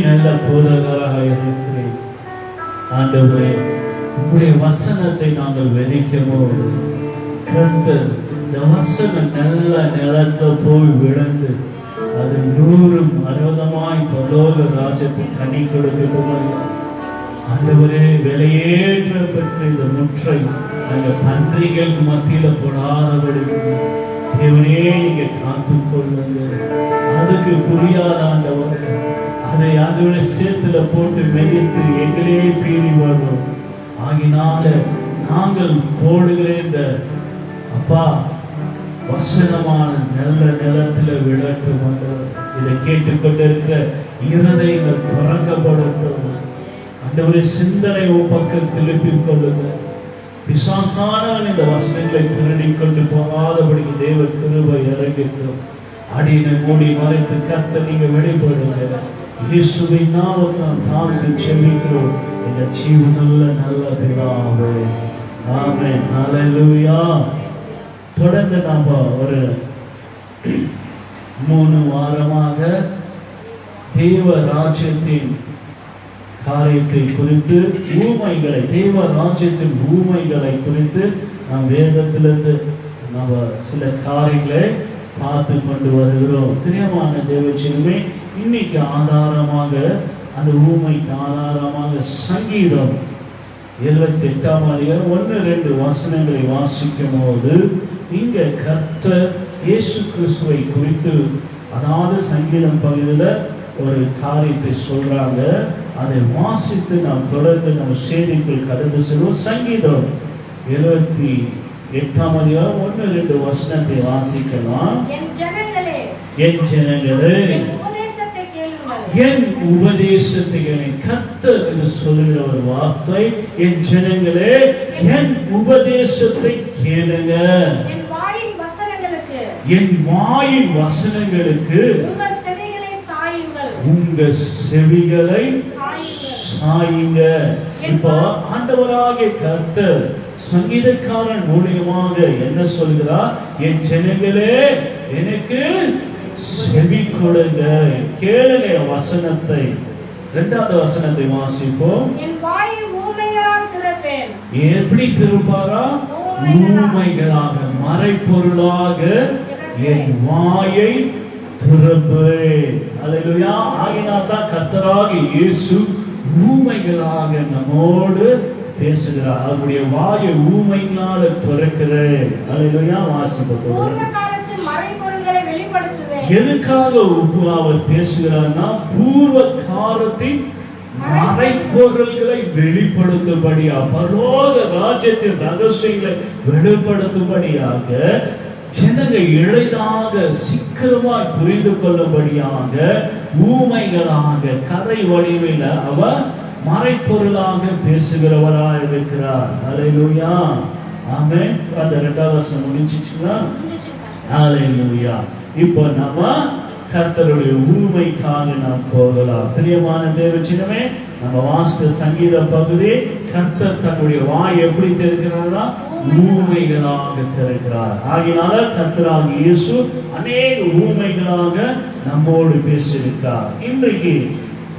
நல்ல போதகராக இருக்கிறேன் ஆண்டவரே. உங்களுடைய வசனத்தை நாங்கள் விதைக்கும்போது கர்த்தர் இந்த வசனம் நல்ல நிலத்துல போய் விழுந்து அது 100-60 பரலோக ராஜ்யத்தில் கனி கொடுக்கட்டும். ஆண்டவரே, விலையேற்ற பெற்ற இந்த முற்றை நாங்கள் பன்றிகள் மத்தியில போடாதபடி தேவனே நீங்க காத்துக்கொள்ளுங்க. அதுக்கு புரியாத ஆண்டவர் அதை அதோட சேத்துல போட்டு மெதித்து எங்களே பீறி வரும். ஆகினால நாங்கள் போடுகிற இந்த அப்பா வசனமான நல்ல நிலத்துல விளட்டும். இதை கேட்டுக்கொண்டிருக்கிற இருதயங்கள் திறக்கப்படட்டும். ஆண்டவரே, சிந்தனை பக்கம் திருப்பிக் கொள்ளுங்க. பிசாசானவன் இந்த வசனங்களை திருடி கொண்டு போகாதபடி தேவ கிருபை இறங்கிட்டோம். அடியை மூடி மறைத்து கர்த்தர் நீங்க வெளிப்படுங்க. இயேசுவின் நாமத்தில் தாழ்த்தி செபிக்கிறோம் இந்த ஜீவனுள்ள நல்ல பிதாவே, ஆமென். ஹல்லேலூயா. தொடர்ந்து நாம ஒரு 3 வாரமாக தேவ ராஜ்யத்தின் காரியத்தை குறித்து ஊமைகளை, தேவ ராஜ்யத்தின் ஊமைகளை குறித்து நாம் வேதத்திலிருந்து நம்ம சில காரியங்களை பார்த்து கொண்டு வருகிறோம். பிரியமான தேவச்சனமே, இன்னைக்கு ஆதாரமாக அந்த ஊமைக்கு ஆதாரமாக சங்கீதம் 78ஆம் அதிகாரம் 1-2 வசனங்களை வாசிக்கும் போது இங்க கர்த்தர் இயேசு கிறிஸ்துவை குறித்து, அதாவது சங்கீதம் பகுதியில் ஒரு காரியத்தை சொல்றாங்க. அதை வாசித்து நாம் தொடர்ந்து நம்ம செய்திக்குள் கடந்து செல்வோம். சங்கீதம் 78ஆம் அதிகாரம் 1-2 வசனத்தை வாசிக்கலாம். என் ஜனங்களே என் உபதேசத்தை கர்த்தர் என்று சொல்லுகிற ஒரு வார்த்தை. என் ஜனங்களே என் உபதேசத்தை கேளுங்க. என் வாயின் வசனங்களுக்கு உங்க செவிகளை சாயுங்க. இப்போ ஆண்டவராகிய கர்த்தர் சங்கீதக்காரன் மூலியமாக என்ன சொல்கிறார்? என் ஜனங்களே எனக்கு செவி கொடுங்க, கேளுங்க வசனத்தை. 2வது வசனத்தை வாசிப்போம். எப்படி திருப்பாரா? ஊமைகளாக, மறைப்பொருளாக என் வாயை திறப்பேன். அல்லேலூயா. ஆகினால் தான் கர்த்தராகிய இயேசு ஊமைகளாக நம்மோடு பேசுகிறார். அவருடைய வாயை ஊமையினால திறக்கிறேன். அல்லேலூயா. வாசிப்போம். எதுக்காக அவர் பேசுகிறார்னா, பூர்வ காலத்தின் மறைப்பொருள்களை வெளிப்படுத்தும்படியாக, பரலோக ராஜ்யத்தின் ரகசியங்களை வெளிப்படுத்தும்படியாக, ஜனங்க எளிதாக சீக்கிரமாய் புரிந்து கொள்ளும்படியாக ஊமைகளாக கதை வடிவில் அவர் மறைப்பொருளாக பேசுகிறவராக இருக்கிறார். அல்லேலூயா. ஆமென். அந்த 2வது வசனம் முடிஞ்சிச்சுங்களா? அல்லேலூயா. இப்போ நம்ம கர்த்தருடைய ஊமைக்காக நாம் போகலாம். பிரியமான தேவச்சனமே, நம்ம வாசித்த சங்கீத பகுதி, கர்த்தர் தன்னுடைய வாய் எப்படி திறக்கிறாரா? ஊமைகளாக திறக்கிறார். ஆகினால கர்த்தராகிய இயேசு அநேக ஊமைகளாக நம்மோடு பேசியிருக்கிறார். இன்றைக்கு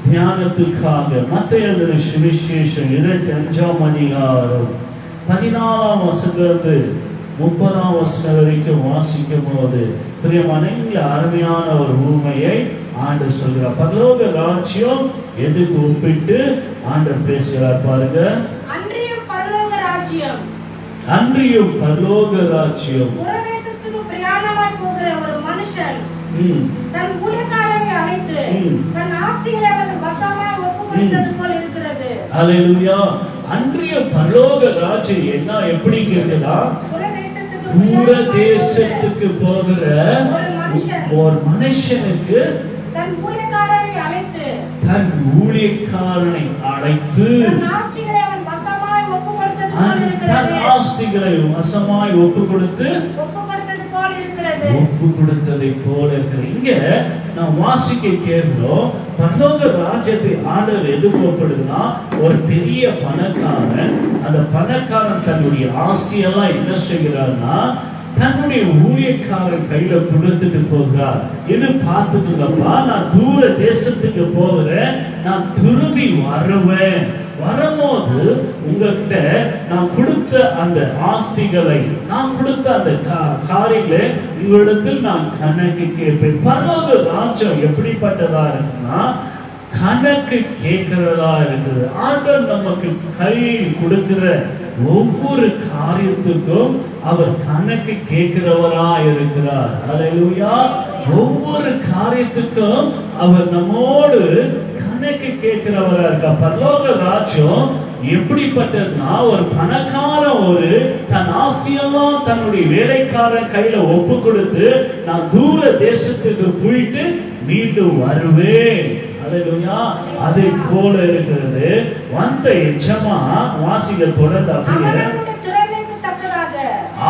தியானத்துக்காக மத்தேயு எழுதின சுவிசேஷம் 25ஆம் அதிகாரம் 14ஆம் வசனத்திலிருந்து 30ஆம் வசனம் வரைக்கும் வாசிக்கும் போது பிரியமான அருமையான ஒரு ஊமையை ஆண்டவர் சொல்கிறார். பரலோக ராஜ்யம் எதுக்கு ஒப்பிட்டு ஆண்டவர் பேசுகிறார் பாருங்க. அன்றியும் பரலோக ராஜ்யம் புரதேசத்துக்கு பிரயாணமாய் போகிற ஒரு மனுஷன் தன் ஊழியக்காரரை அழைத்து தன் ஆஸ்திகளை அவர்கள் வசமாய் ஒப்புக்கொடுத்தது போல இருக்கிறது. அல்லேலூயா. அன்றிய பரலோக ராஜ்யம் என்ன எப்படி இருக்குதா? புரதேசத்துக்கு போகிற ஒரு மனுஷனுக்கு தன் ஊழியக்காரனை அழைத்து தன் ஆஸ்திகளை வசமாய் ஒப்பு கொடுத்ததை போல இருக்கிற. இங்க நான் வாசிக்க கேட்கிறோம், பரலோக ராஜ்யத்தை ஆண்டவர் எதிர்பார்ப்படுதுன்னா, ஒரு பெரிய பணக்காரன், அந்த பணக்காரன் தன்னுடைய ஆஸ்தியெல்லாம் என்ன செய்கிறார்னா தன்னுடைய ஊழியக்காரர் கையில கொடுத்துட்டு போகிறார். இது பார்த்துக்கோங்கப்பா, நான் தூர தேசத்துக்கு போகிறேன், நான் திரும்பி வருவேன். வரும்போது உங்ககிட்ட நான் கொடுத்த அந்த ஆஸ்திகளை, நான் கொடுத்த அந்த காரியங்களை உங்களிடத்தில் நான் கணக்கு கேட்பேன். பரலோக ராஜ்யம் எப்படிப்பட்டதா இருக்குன்னா கணக்கு கேட்கிறதா இருக்குது. ஆண்டவர் நமக்கு கையில் கொடுக்கிற ஒவ்வொரு காரியத்துக்கும் அவர் கணக்கு கேட்கிறவரா இருக்கிறார். அல்லேலூயா. ஒவ்வொரு காரியத்துக்கும் அவர் நம்மோடு கணக்கு கேட்கிறவரா இருக்கா. பரலோக ராஜ்யம் எப்படிப்பட்டதுன்னா, ஒரு பணக்காரன் ஒரு தன் ஆஸ்தியெல்லாம் தன்னுடைய வேலைக்காரன் கையில ஒப்பு கொடுத்து நான் தூர தேசத்துக்கு போயிட்டு மீண்டும் வருவேன். அதை போல இருக்கிறது. வந்த எஜமான் வாசிக்க தொடர்ந்து அப்படியே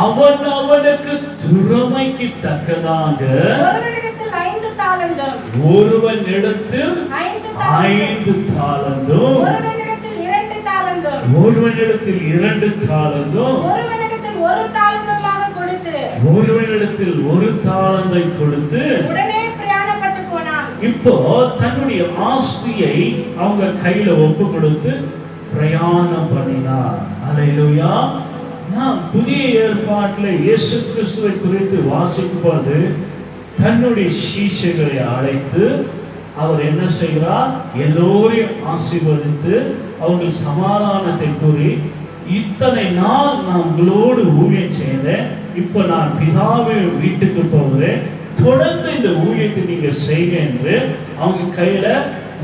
அவன் அவனுக்கு திறமைக்கு தக்கதாக ஒருவனிடத்தில் 5 தாலந்தும், ஒருவனிடத்தில் 2 தாலந்தும், ஒருவனிடத்தில் 1 தாலந்தை கொடுத்து இப்போ தன்னுடைய ஆஸ்தியை அவங்க கையில ஒப்பு கொடுத்து பிரயாணம் பண்ணினார். அல்லேலூயா. நாம் புதிய ஏற்பாட்டில் இயேசு கிறிஸ்துவை குறித்து வாசிக்கும் போது தன்னுடைய சீஷர்களை அழைத்து அவர் என்ன செய்கிறார், எல்லோரையும் ஆசீர்வதித்து அவங்க சமாதானத்தை கூறி, இத்தனை நாள் நான் உங்களோடு ஊழியம் செய்தேன், இப்ப நான் பிதாவின் வீட்டுக்கு போகிறேன், தொடர்ந்து இந்த ஊழியத்தை நீங்க செய்ய என்று அவங்க கையில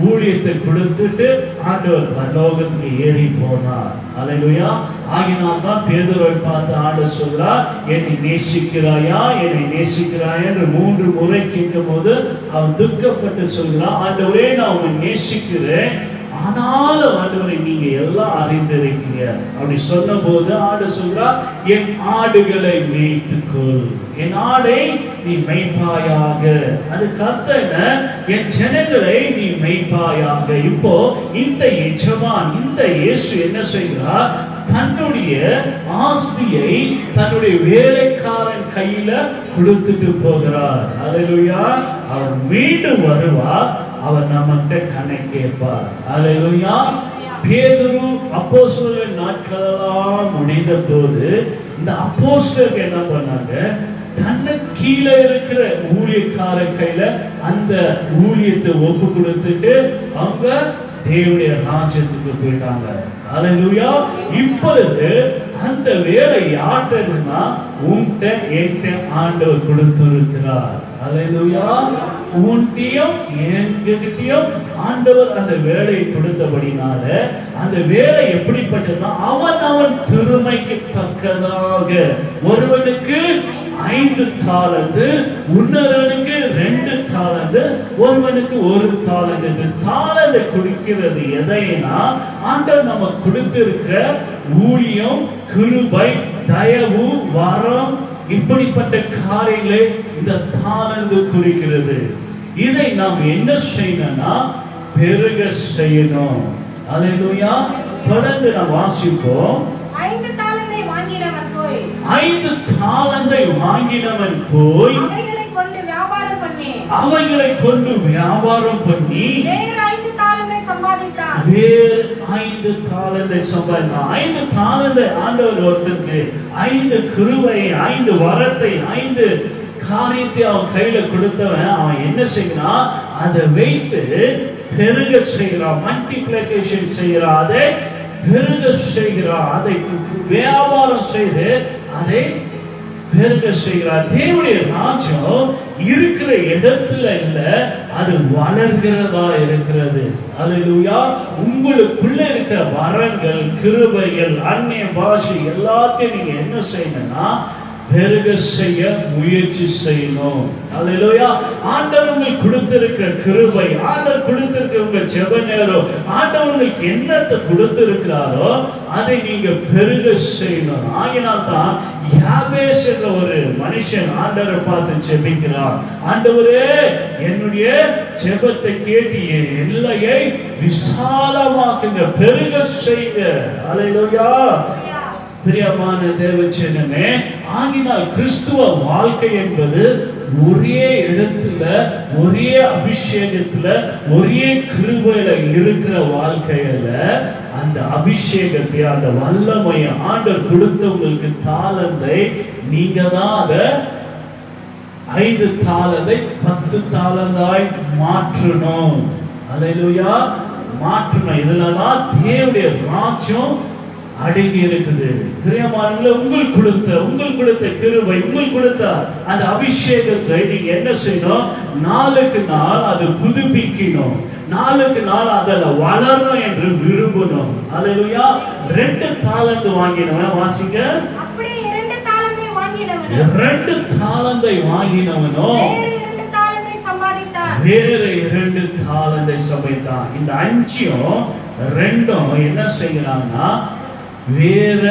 ஊழியத்தை கொடுத்துட்டு ஆண்டவர் பரலோகத்துக்கு ஏறி போனார். அல்லேலூயா. ஆகினால் தான் பேதுருவை பார்த்து ஆண்டவர் சொல்றார், என்னை நேசிக்கிறாயா, என்னை நேசிக்கிறாயா என்று 3 முறை கேட்கும் போது அவன் துக்கப்பட்டு சொல்கிறான், ஆண்டவரே நான் உன்னை நேசிக்கிறேன், ஆனாலும் ஆண்டவரை நீங்க எல்லாம் அறிந்திருக்கீங்க. அப்படி சொன்ன போது ஆண்டு சொல்றா, என் ஆடுகளை மேய்த்துக்கொள், என் ஆடை நீ மேய்ப்பாயாக. அது கர்த்தன என் ஜனங்களை நீ மேய்ப்பாயாக. இப்போ இந்த எஜமான், இந்த இயேசு என்ன செய்கிறார், தன்னுடைய ஆஸ்தியை தன்னுடைய வேலைக்காரன் கையில கொடுத்துட்டு போகிறார். அல்லேலூயா. அவர் மீண்டும் வருவார், அவர் நம்மகிட்ட கணக்கு கேட்பார். அல்லேலூயா. பேதுரு அப்போஸ்தலர் நாட்களெல்லாம் முடிந்த போது இந்த அப்போஸ்தலர்கள் என்ன பண்ணாங்க, தன்னை கீழே இருக்கிற ஊழியக்கார கையில அந்த ஊழியத்தை ஒப்பு கொடுத்துட்டு அவங்க தேவனுடைய ராஜ்யத்துக்கு போயிட்டாங்க. அல்லேலூயா. இப்பொழுது அந்த வேலை யார்கிட்டனா உன்கிட்ட என்கிட்ட ஆண்டவர் கொடுத்திருக்கிறார். அல்லேலூயா. உன்கிட்டயும் என்கிட்டயும் ஆண்டவர் அந்த வேலையை கொடுத்தபடினால அந்த வேலை எப்படிப்பட்டதுன்னா, அவன் திறமைக்கு தக்கதாக ஒருவனுக்கு 5 தாலந்து, இன்னொருவனுக்கு 2 தாலந்து, ஒருவனுக்கு 1 தாலந்து. தாலந்தை கொடுக்கிறது எதைனா, ஆண்டவர் நம்ம கொடுத்திருக்கிற ஊழியம், கிருபை, தயவு, வரம், இப்படிப்பட்ட காரியங்களை இந்த தாலந்து குறிக்கிறது. இதை நாம் என்ன செய்யணும்னா பெருக செய்யணும். அல்லேலூயா. தொடர்ந்து நாம் வாசிப்போம். 5 தாலந்தை வாங்கினவன் போய் அவைகளை கொண்டு வியாபாரம் பண்ணி வேறு 5 தாலந்தை சம்பாதித்தான். 5 தாலந்தை ஆண்டவர் ஒருத்தருக்கு 5 கிருபை, 5 வரத்தை, 5 காரியத்தை அவன் கையில கொடுத்தவன் அவன் என்ன செய்யறான், அதை வைத்து பெருக செய்கிறான், மல்டிப்ளிகேஷன் செய்கிறான், அதை பெருக செய்கிறான், அதை வியாபாரம் செய்து அதை பெருக செய்கிறார். தேவனுடைய ராஜ்யம் இருக்கிற இடத்துல இல்ல, அது வளர்கிறதா இருக்கிறது. அல்லேலூயா. உங்களுக்குள்ள இருக்கிற வரங்கள், கிருபைகள், அந்நிய பாஷை எல்லாத்தையும் நீங்க என்ன செய்யணும்னா பெருக செய்ய முயற்சி செய்யணும். அல்லேலூயா. ஆண்டவர் உங்களுக்கு கொடுத்திருக்கிற கிருபை, ஆண்டவர் கொடுத்திருக்கிற உங்க ஜெப நேரம், ஆண்டவர் உங்களுக்கு என்னத்தை கொடுத்திருக்கிறாரோ அதை நீங்க பெருக செய்யணும். ஆகினால் தான் யாபேஸ் என்ற ஒரு மனுஷன் ஆண்டவரை பார்த்து ஜெபிக்கிறார், ஆண்டவரே என்னுடைய ஜெபத்தை கேட்டு என் எல்லையை விசாலமாக்குங்க, பெருக செய்யுங்க. அல்லேலூயா. பிரியமான தேவச்சனமே, ஆகினால் கிறிஸ்துவ வாழ்க்கை என்பது ஒரே இடத்துல, ஒரே அபிஷேகத்துல, ஒரே கிருபையில இருக்கிற வாழ்க்கையில அந்த அபிஷேகத்தை, அந்த வல்லமையை ஆண்டவர் கொடுத்தவங்களுக்கு தாளந்தை நீங்க தான் அதை 5 தாளந்தை 10 தாளந்தாய் மாற்றணும். அல்லேலூயா, மாற்றணும். இதெல்லாம் தேவனுடைய ராஜ்யம் அடங்கி இருக்குது. பிரியமானவர்களே, உங்களுக்கு கொடுத்த கிருபை, உங்களுக்கு கொடுத்த அந்த அபிஷேகத்தை நீங்க என்ன செய்யணும்? நாளுக்கு நாள் அது புதுப்பிக்கணும், நாளுக்கு நாள் அதில் வளரணும் என்று விரும்பணும். அல்லேலூயா. 2 தாளந்து வாங்கினவன் வாசிங்க. அப்படியே 2 தாளந்தை வாங்கினவனோ வேறு 2 தாளந்தை சம்பாதித்தான். இந்த 5ம் 2ம் என்ன செய்யறாங்கன்னா வேற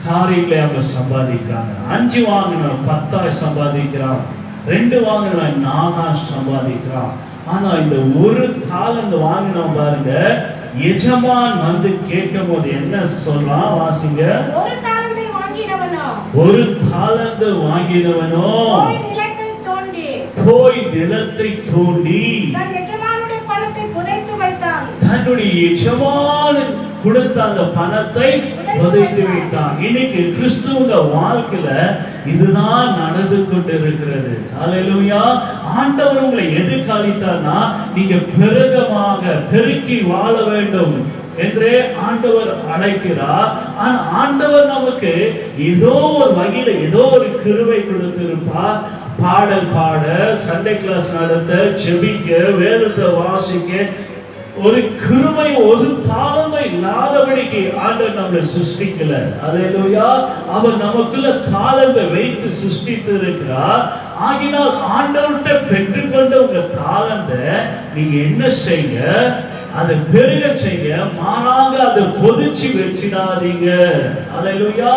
காரியங்களை அவங்க சம்பாதிக்கிறாங்க. 5 வாங்கினவன் 10 சம்பாதிக்கிறான், 2 வாங்கினவன் 4 சம்பாதிக்கிறான். ஆனா இந்த 1 தாளந்து வாங்கினவன் பாருங்க, எஜமான் வந்து கேட்கும் போது என்ன சொல்றான் வாசிங்க. 1 தாளந்தை வாங்கினவனோ போய் நிலத்தை தோண்டி தன்னுடைய எஜமான் கொடுத்த அந்த பணத்தை புதைத்து வைத்தான். இன்னைக்கு கிறிஸ்துவ வாழ்க்கையில இதுதான் நடந்து கொண்டு இருக்கிறது. அல்லேலூயா. ஆண்டவர் உங்களை எதுக்கு அளித்தார்னா நீங்க பெருகமாக பெருக்கி வாழ வேண்டும் என்றே ஆண்டவர் அழைக்கிறார். ஆனா ஆண்டவர் நமக்கு ஏதோ ஒரு வகையில ஏதோ ஒரு கிருபை கொடுத்திருப்பார். பாடல் பாட, சண்டே கிளாஸ் நடத்த, ஜெபிக்க, வேதத்தை வாசிக்க ஒரு கிருபை, ஒரு தாளந்தை இல்லாதபடிக்கு ஆண்டவர் நம்மளை சிருஷ்டிக்கல. அல்லேலூயா. அவர் நமக்குள்ள தாளந்தை வைத்து சிருஷ்டித்து இருக்கிறார். ஆகினால் ஆண்டவர்கிட்ட பெற்றுக்கொண்ட உங்க தாளந்தை நீங்க என்ன செய்ய? அதை பெருக செய்ய, மாறாக அதை பொதிச்சு வச்சிடாதீங்க. அல்லேலூயா.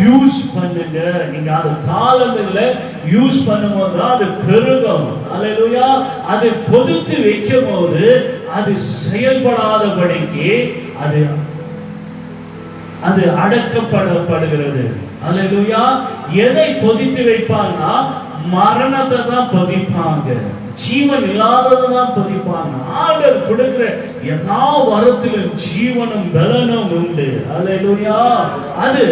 யூஸ் பண்ணுங்க. நீங்க அந்த தாளந்துகளை யூஸ் பண்ணும்போது அது பெருகும். அல்லேலூயா. அதை பொதித்து வைக்கும் போது அது செயல்படாதபடிக்கு அது அடக்கப்படுகிறது. அல்லேலூயா. எதை பொதித்து வைப்பாங்கன்னா மரணத்தை தான் பொதிப்பாங்க, ஜீவன் இல்லாததான் பதிப்பாங்க. ஆண்டவர் கொடுக்கிற எல்லா வரத்திலும் ஜீவனும் பலனும் உண்டு. அல்லேலூயா. அது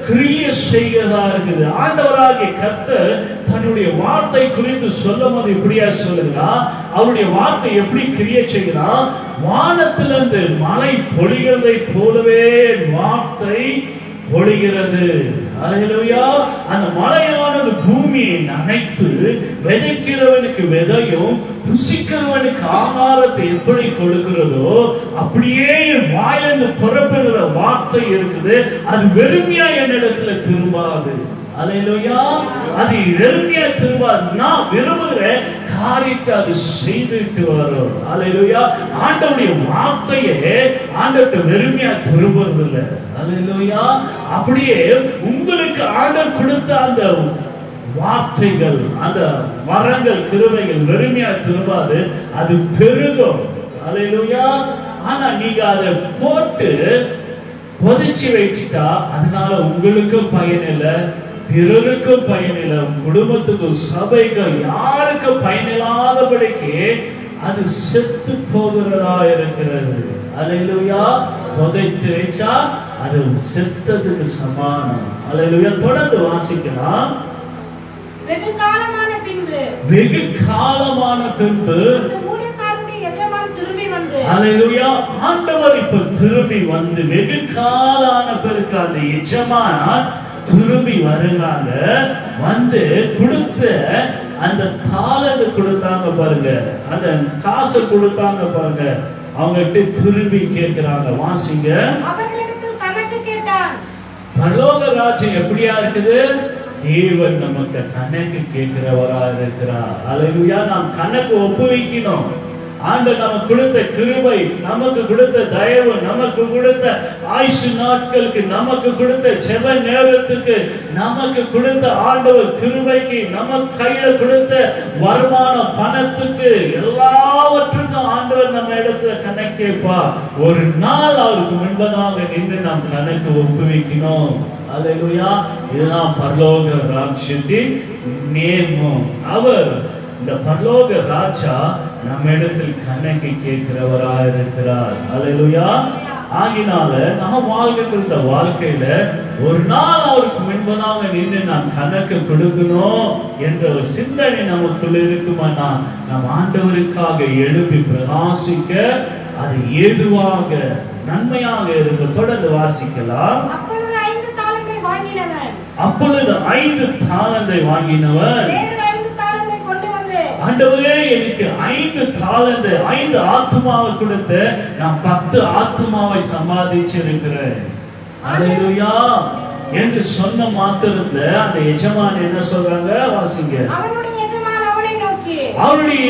கிரியை செய்யதா இருக்குது. ஆண்டவராகிய கர்த்தர் தன்னுடைய வார்த்தை குறித்து சொல்லும் போது இப்படியா சொல்லுகிறார். அவருடைய வார்த்தை எப்படி கிரியை செய்கிறார்? வானத்திலிருந்து மழை பொழிகிறதை போலவே வார்த்தை பொழிகிறது. அல்லேலூயா. அந்த மழையானது பூமியை நனைத்து விதைக்கிறவனுக்கு விதையும் புசிக்கிறவனுக்கு ஆகாரத்தை எப்படி கொடுக்கிறதோ அப்படியே என் வாயிலிருந்து புறப்படுகிற வார்த்தை இருக்குது. அது வெறுமையா என்னிடத்துல திரும்பாது. அல்லேலூயா. அது வெறுமையா திரும்பாது. நான் விரும்புகிற காரியத்தை அது செய்துட்டு வரும். அல்லேலூயா. ஆண்டவருடைய வார்த்தையே ஆண்டவர்கிட்ட வெறுமையா திரும்புறதில்லை. அல்லேலூயா. அப்படியே உங்களுக்கு ஆண்டவர் கொடுத்த அந்த வார்த்தைகள், அந்த வரங்கள், கிருபைகள் வெறுமையா திரும்பாது, அது பெருகும். அல்லேலூயா. ஆனா நீங்க அதை போட்டு பொதிச்சு வச்சுட்டா அதனால உங்களுக்கும் பயன் இல்லை, பிறருக்கும் பயன் இல்லை, குடும்பத்துக்கும் சபைக்கும் யாருக்கும் பயனில்லாதபடிக்கு அது செத்து போகிறதா இருக்கிறது. அல்லேலூயா. புதைத்து வச்சா அது செத்ததுக்கு சமானம். அல்லேலூயா. தொடர்ந்து வாசிக்கலாம். வெகு காலமான பின்பு அல்லேலூயா. ஆண்டவர் இப்ப திரும்பி வந்து, வெகு காலான பிறகு அந்த எஜமான் திரும்பி வருகிறாங்க. வந்து கொடுத்த அந்த தாளந்து கொடுத்தாங்க பாருங்க, அந்த காசு கொடுத்தாங்க பாருங்க, அவங்க கிட்ட திரும்பி கேட்கிறாங்க. வாசிங்க. பரலோக ராஜ்யம் எப்படியா இருக்குது? தேவன் நமக்கு கணக்கு கேட்கிறவரா இருக்கிறார். அல்லேலூயா. நாம் கணக்கு ஒப்புவிக்கணும். ஆண்டவர் நமக்கு கொடுத்த கிருபை, நமக்கு கொடுத்த தயவு, நமக்கு கொடுத்த ஆயுசு நாட்களுக்கு, நமக்கு கொடுத்த ஜெப நேரத்துக்கு, நமக்கு கொடுத்த ஆண்டவர் கிருபைக்கு, நமக்கு கையில கொடுத்த வருமான பணத்துக்கு, எல்லாவற்றுக்கும் ஆண்டவர் நம்ம இடத்துல கனெக்ட் கணக்கேப்பா ஒரு நாள் அவருக்கு முன்பதாக நின்று நாம் கணக்கு ஒப்புவிக்கணும். அல்லேலூயா. இதுதான் பரலோக ராஜ்யத்தின் நேர்மம். அவர் இந்த பரலோக ராஜா நம்மிடத்தில் கணக்கு கேட்கிறவராக இருக்கிறார். அல்லேலூயா. ஆகினால நாம் வாழ்கின்ற வாழ்க்கையில ஒரு நாள் அவருக்கு முன்பதாக நின்று நாம் கணக்கு கொடுக்கணும் என்ற ஒரு சிந்தனை நமக்குள்ள இருக்குமானா நாம் ஆண்டவருக்காக எழுப்பி பிரகாசிக்க அது ஏதுவாக நன்மையாக இருக்க. தொடர்ந்து வாசிக்கலாம். அப்பொழுது 5 தாலந்தை வாங்கினவர் ஆண்டவரே எனக்கு 5 தாலந்தை 5 ஆத்துமாவை கொடுத்து நான் 10 ஆத்துமாவை சம்பாதிச்சிருக்கிறேன். அல்லேலூயா என்று சொன்ன மாத்திரத்துல அந்த எஜமான் என்ன சொல்றாங்க? வாசிங்க. அவனுடைய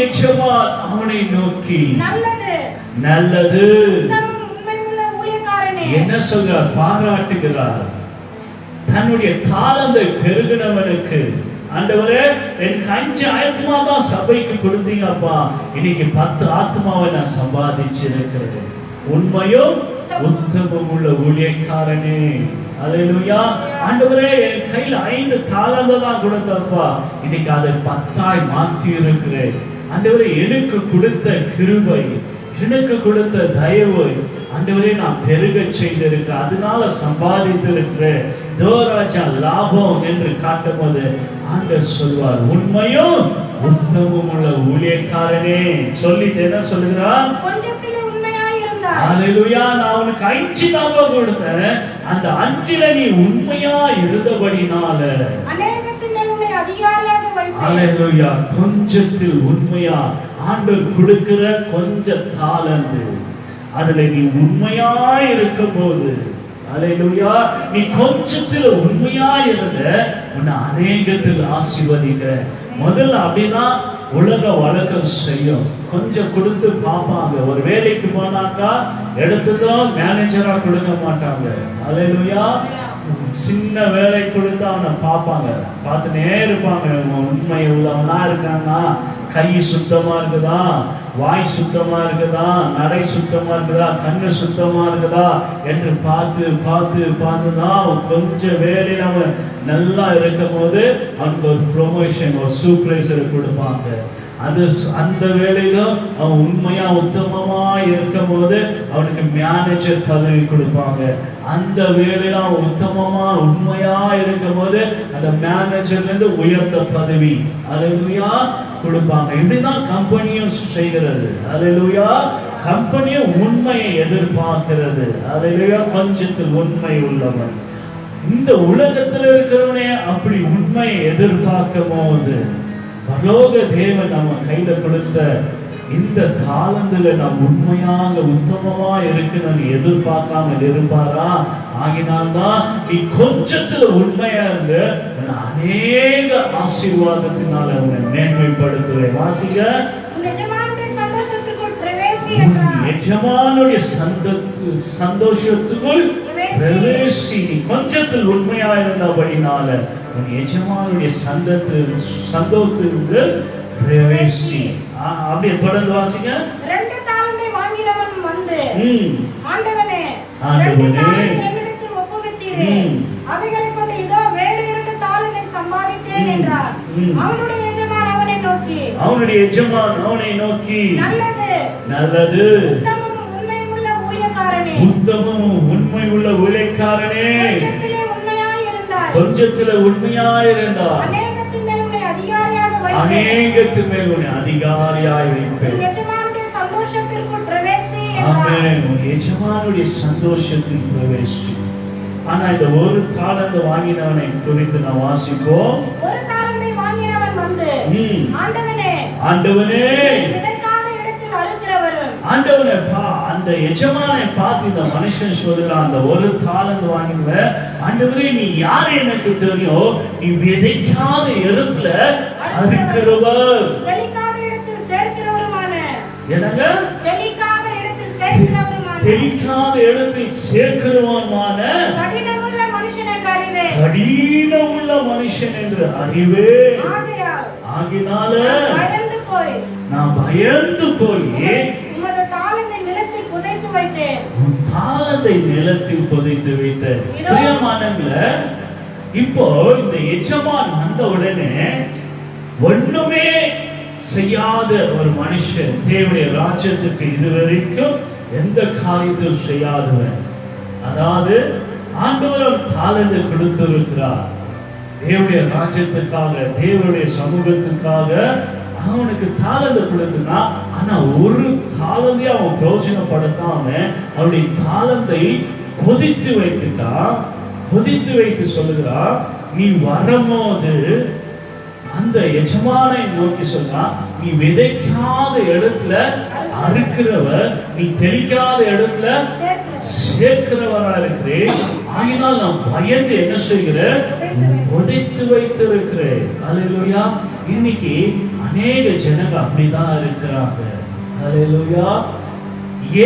எஜமான் அவனை நோக்கி நல்லது என்ன சொல்றார்? பாராட்டுகிறார். தன்னுடைய தாளந்தை பெருகினவனுக்கு ஆண்டவரே எனக்கு 5 ஆத்மா தான் சபைக்கு கொடுத்தீங்கப்பா, இன்னைக்கு 10 ஆத்மாவை நான் சம்பாதிச்சிருக்கிறேன். உண்மையும் உத்தமம் உள்ள ஊழியக்காரனே. அல்லேலூயா. ஆண்டவரே என் கையில 5 தாளந்தை தான் கொடுத்தப்பா, இன்னைக்கு அதை 10ஆய் மாற்றி இருக்கிறேன். ஆண்டவரே எனக்கு கொடுத்த கிருபை, எனக்கு கொடுத்த தயவு ஆண்டவரே நான் பெருக செய்திருக்க, அதனால சம்பாதித்திருக்கிறேன். தேவராஜா லாபம் என்று காட்டும் போது ஆண்டவர் சொல்வார், உண்மையும் உத்தமம் உள்ள ஊழியக்காரனே. சொல்லிட்டு என்ன சொல்லுகிறார்? அல்லேலூயா. நான் உனக்கு 5 தான் கொடுத்தேன், அந்த 5ல நீ உண்மையா இருந்தபடினால அல்லேலூயா கொஞ்சத்தில் உண்மையா ஆண்டவர் கொடுக்கிற கொஞ்ச தாளந்து அதுல நீ உண்மையா இருக்கும் போது அல்லேலூயா நீ கொஞ்சத்தில் உண்மையா இருந்த உன்னை அநேகத்தில் ஆசீர்வதிக்கிற. முதல்ல அப்படின்னா உலக வழக்கம் செய்யும், கொஞ்சம் கொடுத்து பார்ப்பாங்க. ஒரு வேலைக்கு போனாக்கா எடுத்ததும் மேனேஜரா கொடுக்க மாட்டாங்க. அல்லேலூயா. சின்ன வேலை கொடுத்து அவனை பார்ப்பாங்க, பார்த்துனே இருப்பாங்க. உண்மை உள்ளவனா இருக்கானா, கை சுத்தமா இருக்குதா, வாய் சுத்தமா இருக்குதா, நடை சுத்தமா இருக்குதா, கண்ணு சுத்தமா இருக்குதா என்று பார்த்து பார்த்து பார்த்துதான் கொஞ்சம் வேலையில் அவன் நல்லா இருக்கும் போது அவனுக்கு ஒரு ப்ரொமோஷன், ஒரு சூப்பர்வைசர் கொடுப்பாங்க. அது அந்த வேலையிலும் அவன் உண்மையா உத்தமமா இருக்கும் போது அவனுக்கு மேனேஜர் பதவி கொடுப்பாங்க. அந்த வேலையில அவன் உத்தமமா உண்மையா இருக்கும் போது அந்த மேனேஜர்ல இருந்து உயர்ந்த பதவி அல்லேலூயா கொடுப்பாங்க. இப்படிதான் கம்பெனியும் செய்கிறது. அல்லேலூயா. கம்பெனியும் உண்மையை எதிர்பார்க்கிறது. அல்லேலூயா. கொஞ்சத்தில் உண்மை உள்ளவன். இந்த உலகத்தில் இருக்கிறவனே அப்படி உண்மையை எதிர்பார்க்கும் போது பரலோக தேவன் நம்ம கையில கொடுத்த இந்த தாளந்துல நாம் உண்மையாக உத்தமமா இருக்கணும்னு எதிர்பார்க்காம இருப்பாரா? ஆகினால்தான் நீ கொஞ்சத்துல உண்மையா இருந்து அநேக ஆசீர்வாதத்தினால உன்னை மேன்மைப்படுத்துவேன். வாசிக்க. எஜமானுடைய சந்தோஷத்துக்குள் பிரவேசி. நீ கொஞ்சத்தில் உண்மையா இருந்தபடினால உன் எஜமானுடைய சந்தோஷத்துக்கு பிரவேசி. அப்படியே தொடர்ந்து வாசிங்க. 2 தாலந்தை வாங்கினவன் வந்து ஆண்டவனே என்னிடத்தில் ஒப்புவித்தீரே, அவைகளை கொண்டு இதோ வேறு 2 தாலந்தை சம்பாதித்தேன் என்றார். அவனுடைய எஜமான் அவனை நோக்கி நல்லது உத்தமமும் உண்மை உள்ள ஊழியக்காரனே, கொஞ்சத்திலே உண்மையாய் இருந்தார், அநேகத்தின் மேல் உன்னை அதிகாரியாய் வைப்பேன். எஜமானுடைய சந்தோஷத்திற்குள் பிரவேசி. ஆமென். எஜமானுடைய சந்தோஷத்தில் பிரவேசி. ஆனா இந்த ஒரு தாளந்து வாங்கினவனை குறித்து நான் வாசிப்போம். ஒரு தாளந்தை வாங்கினவன் வந்து ஆண்டவனே ஆண்டவனை அந்த எஜமானை பார்த்து இந்த மனுஷன் சொல்றான், அந்த ஒரு தாளந்து வாங்கினவ, ஆண்டவரே நீ யாரு எனக்கு தெரியும், நீ விதைக்காத எருப்புல அறுக்கிறவர், தெளிக்காத இடத்தில் சேர்க்கிறவருமான. என்னங்க? தெளிக்காத இடத்தில் சேர்க்கிறவருமான கடினமுள்ள மனுஷன் என்று அறிவே. ஆகினால நான் பயந்து போய் தாளந்தை நிலத்தில் புதைத்து வைத்த பிரியமானவர்களே, இப்போ இந்த எஜமான் வந்த உடனே ஒண்ணுமே செய்யாத ஒரு மனுஷன் தேவனுடைய ராஜ்யத்துக்கு இதுவரைக்கும் எந்த காரியத்தையும் செய்யாதவன், அதாவது ஆண்டவர் தாளந்தை கொடுத்திருக்கிறார் தேவனுடைய ராஜ்யத்துக்காக, தேவனுடைய சமூகத்துக்காக அவனுக்கு தாளந்தை கொடுத்துனா, ஆனா ஒரு தாளந்தை அவன் பிரயோஜனப்படுத்தாம அவனுடைய தாளந்தை பொதித்து வைத்துட்டா. பொதித்து வைத்து சொல்லுகிறா, நீ வரும்போது அந்த எஜமானை நோக்கி சொன்னா, நீ விதைக்காத இடத்துல அறுக்கிறவர், நீ தெளிக்காத இடத்துல சேர்க்கிறவரா இருக்கிறேன். ஆகினால் நான் பயந்து என்ன செய்கிறேன், புதைத்து வைத்திருக்கிறேன். அல்லேலூயா. இன்னைக்கு அநேக ஜனங்க அப்படிதான் இருக்கிறாங்க. அல்லேலூயா.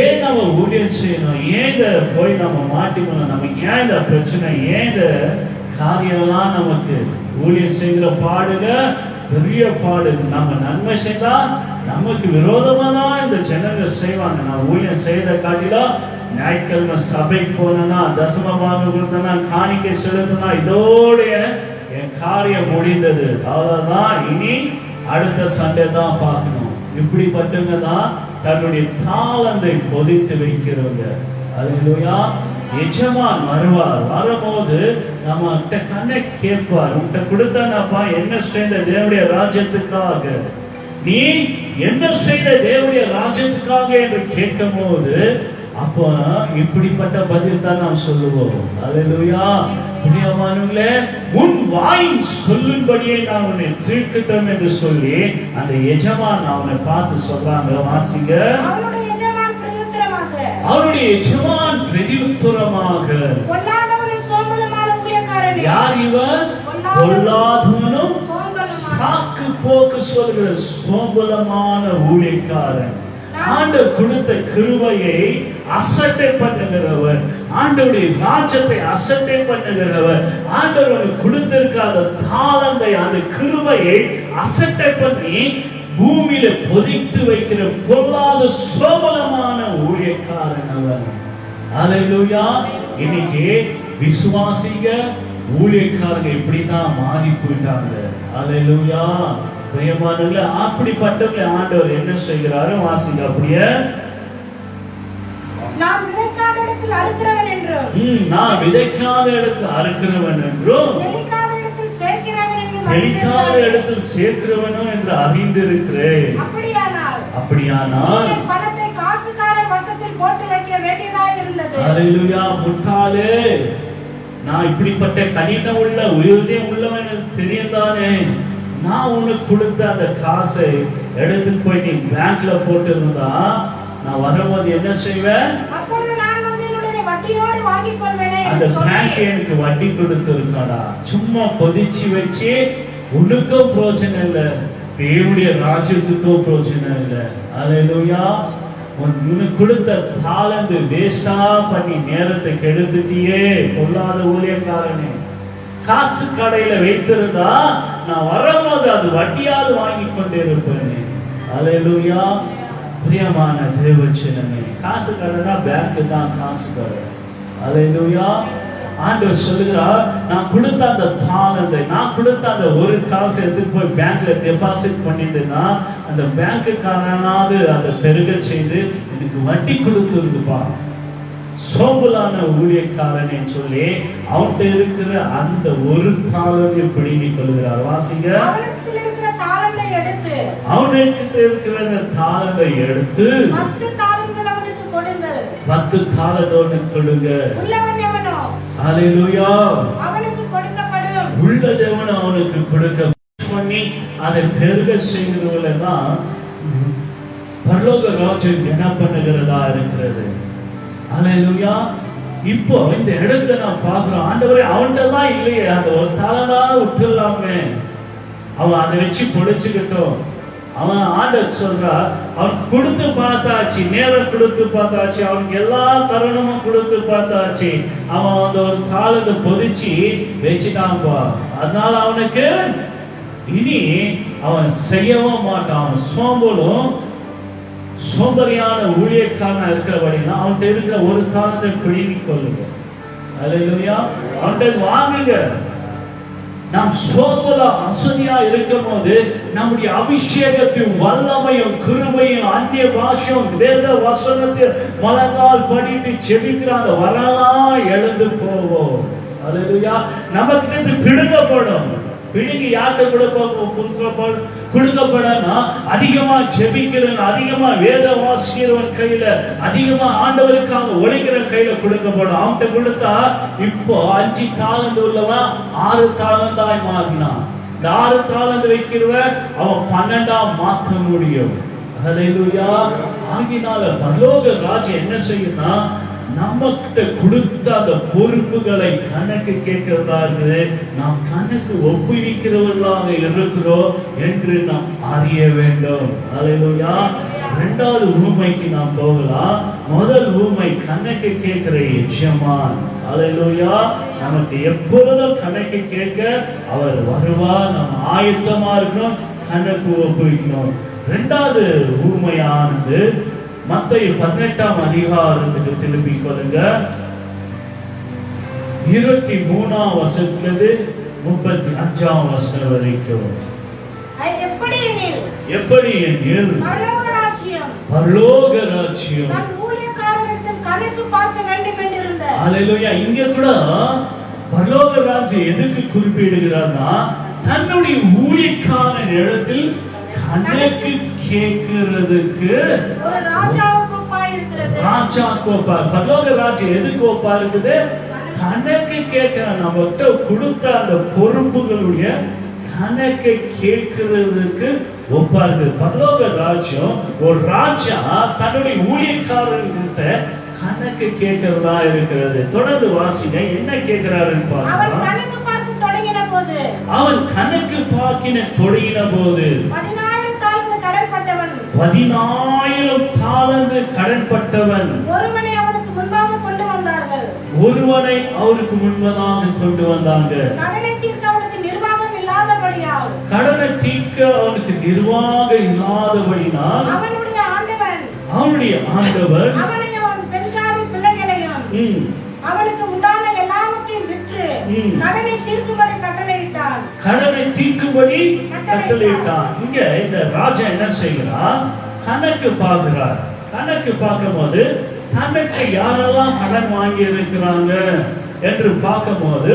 ஏன் நம்ம ஊழியம் செய்யணும், ஏன் போய் நம்ம மாட்டிக்கணும், நமக்கு ஏன் இந்த பிரச்சனை, ஏன் இந்த காரியம்லாம் நமக்கு ஊழியம் செய்கிற பாடுக பெரிய பாடு. நம்ம நன்மை செய்தா நமக்கு விரோதமா தான் இந்த ஜனங்க செய்வாங்க. நான் ஊழியம் செய்த காட்டிலும் ஞாயிற்றுக்கிழமை சபைக்கு போனா, தசமமாக கொடுத்தனா, காணிக்கை செலுத்தினா, இதோடைய என் காரியம் முடிந்தது, அவ்வளவுதான், இனி அடுத்த சண்டே தான் பார்க்கணும். இப்படிப்பட்டவங்க தான் தன்னுடைய தாளந்தை பொதித்து வைக்கிறவங்க. அல்லேலூயா. எஜமான் வருவார். வரும்போது நம்ம கண்ணை கேட்பார், உன்கிட்ட கொடுத்தானப்பா, என்ன செய்த தேவனுடைய ராஜ்யத்துக்காக, நீ என்ன செய்த தேவனுடைய ராஜ்யத்துக்காக என்று கேட்கும் போது அப்போ இப்படிப்பட்ட பதில் தான் நாம் சொல்லுவோம். அல்லேலூயா. பிரியமானவர்களே, உன் வாய் சொல்லும்படியே நான் உன்னை தீர்க்கட்டும் என்று சொல்லி அந்த எஜமான் அவனை பார்த்து சொல்றாங்க. வாசிங்க. அவருடைய எஜமான் பிரதியுத்தரமாக, யார் இவர்? பொல்லாதவனும் சாக்கு போக்கு சொல்கிற சோம்பலமான ஊழியக்காரன். ஆண்டவர் கொடுத்த கிருபையை அசட்டை பண்ணுகிறவர், ஆண்டவருடைய ராஜ்யத்தை அசட்டை பண்ணுகிறவர், ஆண்டவர் கொடுத்திருக்காத தாளந்தை, அந்த கிருபையை அசட்டை பண்ணி பூமியில பொதித்து வைக்கிற பொல்லாத சோபலமான ஊழியக்காரன் அவர். அல்லேலூயா. இன்னைக்கு விசுவாசிங்க ஊழியக்காரங்க இப்படிதான் மாறி போயிட்டாங்க. அல்லேலூயா. பிரியமானவர்களே, அப்படிப்பட்டவங்களை ஆண்டவர் என்ன செய்கிறாரு? வாசிங்க. அப்படியே, நான் விதைக்காத இடத்தில் அறுக்கிறவன் என்றும், நான் விதைக்காத இடத்தில் அறுக்கிறவன் என்றும், தெளிக்காத இடத்தில் சேர்க்கிறவனும் என்று அறிந்திருக்கிறேன். அப்படியானால் பணத்தை காசுக்காரர் வசத்தில் போட்டு வைக்க வேண்டியதாக இருந்தது. அல்லேலூயா. முட்டாளே, நான் இப்படிப்பட்ட கடினம் உள்ள உயிரியம் உள்ளவன் தெரியுதானே, நான் உனக்கு கொடுத்த அந்த காசை எடுத்துட்டு போய் நீ பேங்க்ல போட்டு இருந்தா நான் வரும்போது என்ன செய்வேன்? அந்த பேங்க் எனக்கு வட்டி கொடுத்து இருக்காடா. சும்மா பொதிச்சு வச்சு உனக்கும் பிரோஜனம் இல்லை, தேவனுடைய ராஜ்யத்துக்கும் பிரோஜனம் இல்லை. அல்லேலூயா. உனக்கு கொடுத்த தாளந்து வேஸ்டா பண்ணி நேரத்தை கெடுத்துட்டியே பொல்லாத ஊழியக்காரனே. காசு கடையில வைத்திருந்தா நான் வரும்போது அது வட்டியாவது வாங்கி கொண்டே இருப்பேன். அல்லேலூயா. பிரியமான தேவச்சனமே, காசு கடைனா பேங்க் தான் காசு கடை. அல்லேலூயா. ஆண்டவர் சொல்லுகிறார், நான் கொடுத்த அந்த தாளந்தை, நான் கொடுத்த அந்த ஒரு காசு எடுத்து போய் பேங்க்ல டெபாசிட் பண்ணிட்டுனா அந்த பேங்க்குக்காரனாவது அதை பெருக செய்து எனக்கு வட்டி கொடுத்துருந்துப்பா. சோம்பலான ஊழியக்காரனை சொல்லி அவன்கிட்ட இருக்கிற அந்த ஒரு தாளந்தை பிடிங்கி கொள்கிறார். வாசிங்க. அவன்கிட்ட இருக்கிற தாளந்தை எடுத்து 10 தாளந்தோடு கொடுங்க. அல்லேலூயா. உள்ளதவன் அவனுக்கு கொடுக்க பண்ணி அதை பெருக செய்கிறவங்கள தான் பரலோக ராஜ்யம் என்ன பண்ணுகிறதா இருக்கிறது. அல்லேலூயா. இப்போ இந்த இடத்துல நான் பார்க்கிறோம், ஆண்டவரே அவன்கிட்ட தான் இல்லையே, அந்த ஒரு தாளந்தான் விட்டுலாமே, அவன் அதை வச்சு பொழிச்சுக்கிட்டோம். அவன் ஆண்டவர் சொல்றா, அவன் கொடுத்து பார்த்தாச்சு, நேரம் கொடுத்து பார்த்தாச்சு, அவனுக்கு எல்லா தருணமும் கொடுத்து பார்த்தாச்சு, அவன் அந்த ஒரு தாளத்தை பொதிச்சு வச்சுட்டான்பா. அதனால அவனுக்கு இனி அவன் செய்யவும் மாட்டான். அவன் சோம்பரியான ஊழியக்காரனா இருக்கிறபடினா அவன்கிட்ட இருக்கிற ஒரு தாளந்தை பிடுங்கி கொள்ளுங்க. அல்லேலூயா. அவன்கிட்ட வாங்குங்க. நாம் சோம்பலா அசதியா இருக்கும் போது நம்முடைய அபிஷேகத்தையும் வல்லமையும் கிருபையும் அந்நிய பாஷையும் வேத வசனத்தையும் மனதால் படித்து செபிக்கிற அந்த வரலாம் எழுந்து போவோம். அல்லேலூயா. நமக்கு பிடுங்கப்படும். பிடுங்கி யார்கிட்ட கொடுக்கப்படனா அதிகமா ஜெபிக்கிறவன், அதிகமா வேத வாசிக்கிறவன் கையில, அதிகமா ஆண்டவருக்காக ஒழிக்கிற கையில கொடுக்கப்படும். அவன்கிட்ட கொடுத்தா இப்போ 5 தாளந்து உள்ளவன் 6 தாளந்தாய் மாறினான். இந்த 6 தாளந்து வைக்கிறவன் அவன் 12ஆ மாற்ற முடியும். அல்லேலூயா. ஆகினால பரலோக ராஜ்யம் என்ன செய்யும்னா நம்ம கிட்ட கொடுத்த அந்த பொறுப்புகளை கணக்கு கேட்கிறதா இருக்குது. நாம் கணக்கு ஒப்புவிக்கிறவர்களாக இருக்கிறோம் என்று நாம் அறிய வேண்டும். அல்லேலூயா. இரண்டாவது ஊமைக்கு நாம் போகலாம். முதல் ஊமை கணக்கு கேட்கிற எஜமான். அல்லேலூயா. நமக்கு எப்பொழுதும் கணக்கு கேட்க அவர் வருவார். நம்ம ஆயத்தமா இருக்கணும், கணக்கு ஒப்புவிக்கணும். இரண்டாவது ஊமையானது மத்தேயு 18ஆம் அதிகாரத்துக்கு திரும்பி கொள்ளுங்க. 23ஆம் வசனத்திலிருந்து 35ஆம் வசனம் வரைக்கும். எப்படி எனில் பரலோக ராஜ்யம் கணக்கு பார்க்க வேண்டும் என்றிருந்தார். அல்லேலூயா. இங்க கூட பரலோக ராஜ்யம் எதுக்கு குறிப்பிடுகிறார்னா தன்னுடைய ஊழியக்காரன் இடத்தில் கணக்கு கேட்கிறதுக்கு ஒரு ராஜாவுக்கு ஒப்பா இருக்கிறது. ராஜாவுக்கு ஒப்பா. பரலோக ராஜ்யம் எதுக்கு ஒப்பா இருக்குது? கணக்கு கேட்கிற நமக்கு கொடுத்த அந்த பொறுப்புகளுடைய கணக்கை கேட்கிறதுக்கு ஒப்பா இருக்குது. பரலோக ராஜ்யம் ஒரு ராஜா தன்னுடைய ஊழியக்காரர்கிட்ட கணக்கு கேட்கிறதா இருக்கிறது. தொடர்ந்து வாசிங்க. என்ன கேட்கிறாருன்னு பாருங்க. அவன் கணக்கு பார்க்க தொடங்கின போது 10,000 தாலந்து கடன்பட்டவன் ஒருவனை அவருக்கு முன்பாக கொண்டு வந்தார்கள். ஒருவனை அவருக்கு முன்பதாக கொண்டு வந்தாங்க. கடனை தீர்க்க அவனுக்கு நிர்வாகம் இல்லாதபடியால் அவனுக்கு நிர்வாகம் இல்லாதபடினால் அவனுடைய ஆண்டவன் அவனையும் அவன் பெண்சாதி பிள்ளைகளையும் அவனுக்கு உண்டான எல்லாவற்றையும் விற்று கடனை தீர்க்கும்படி கட்டளையிட்டான். இங்க இந்த ராஜா என்ன செய்கிறார்? கணக்கு பார்க்கிறார். கணக்கு பார்க்கும்போது தனக்கு யாரெல்லாம் கடன் வாங்கி இருக்கிறாங்க என்று பார்க்கும்போது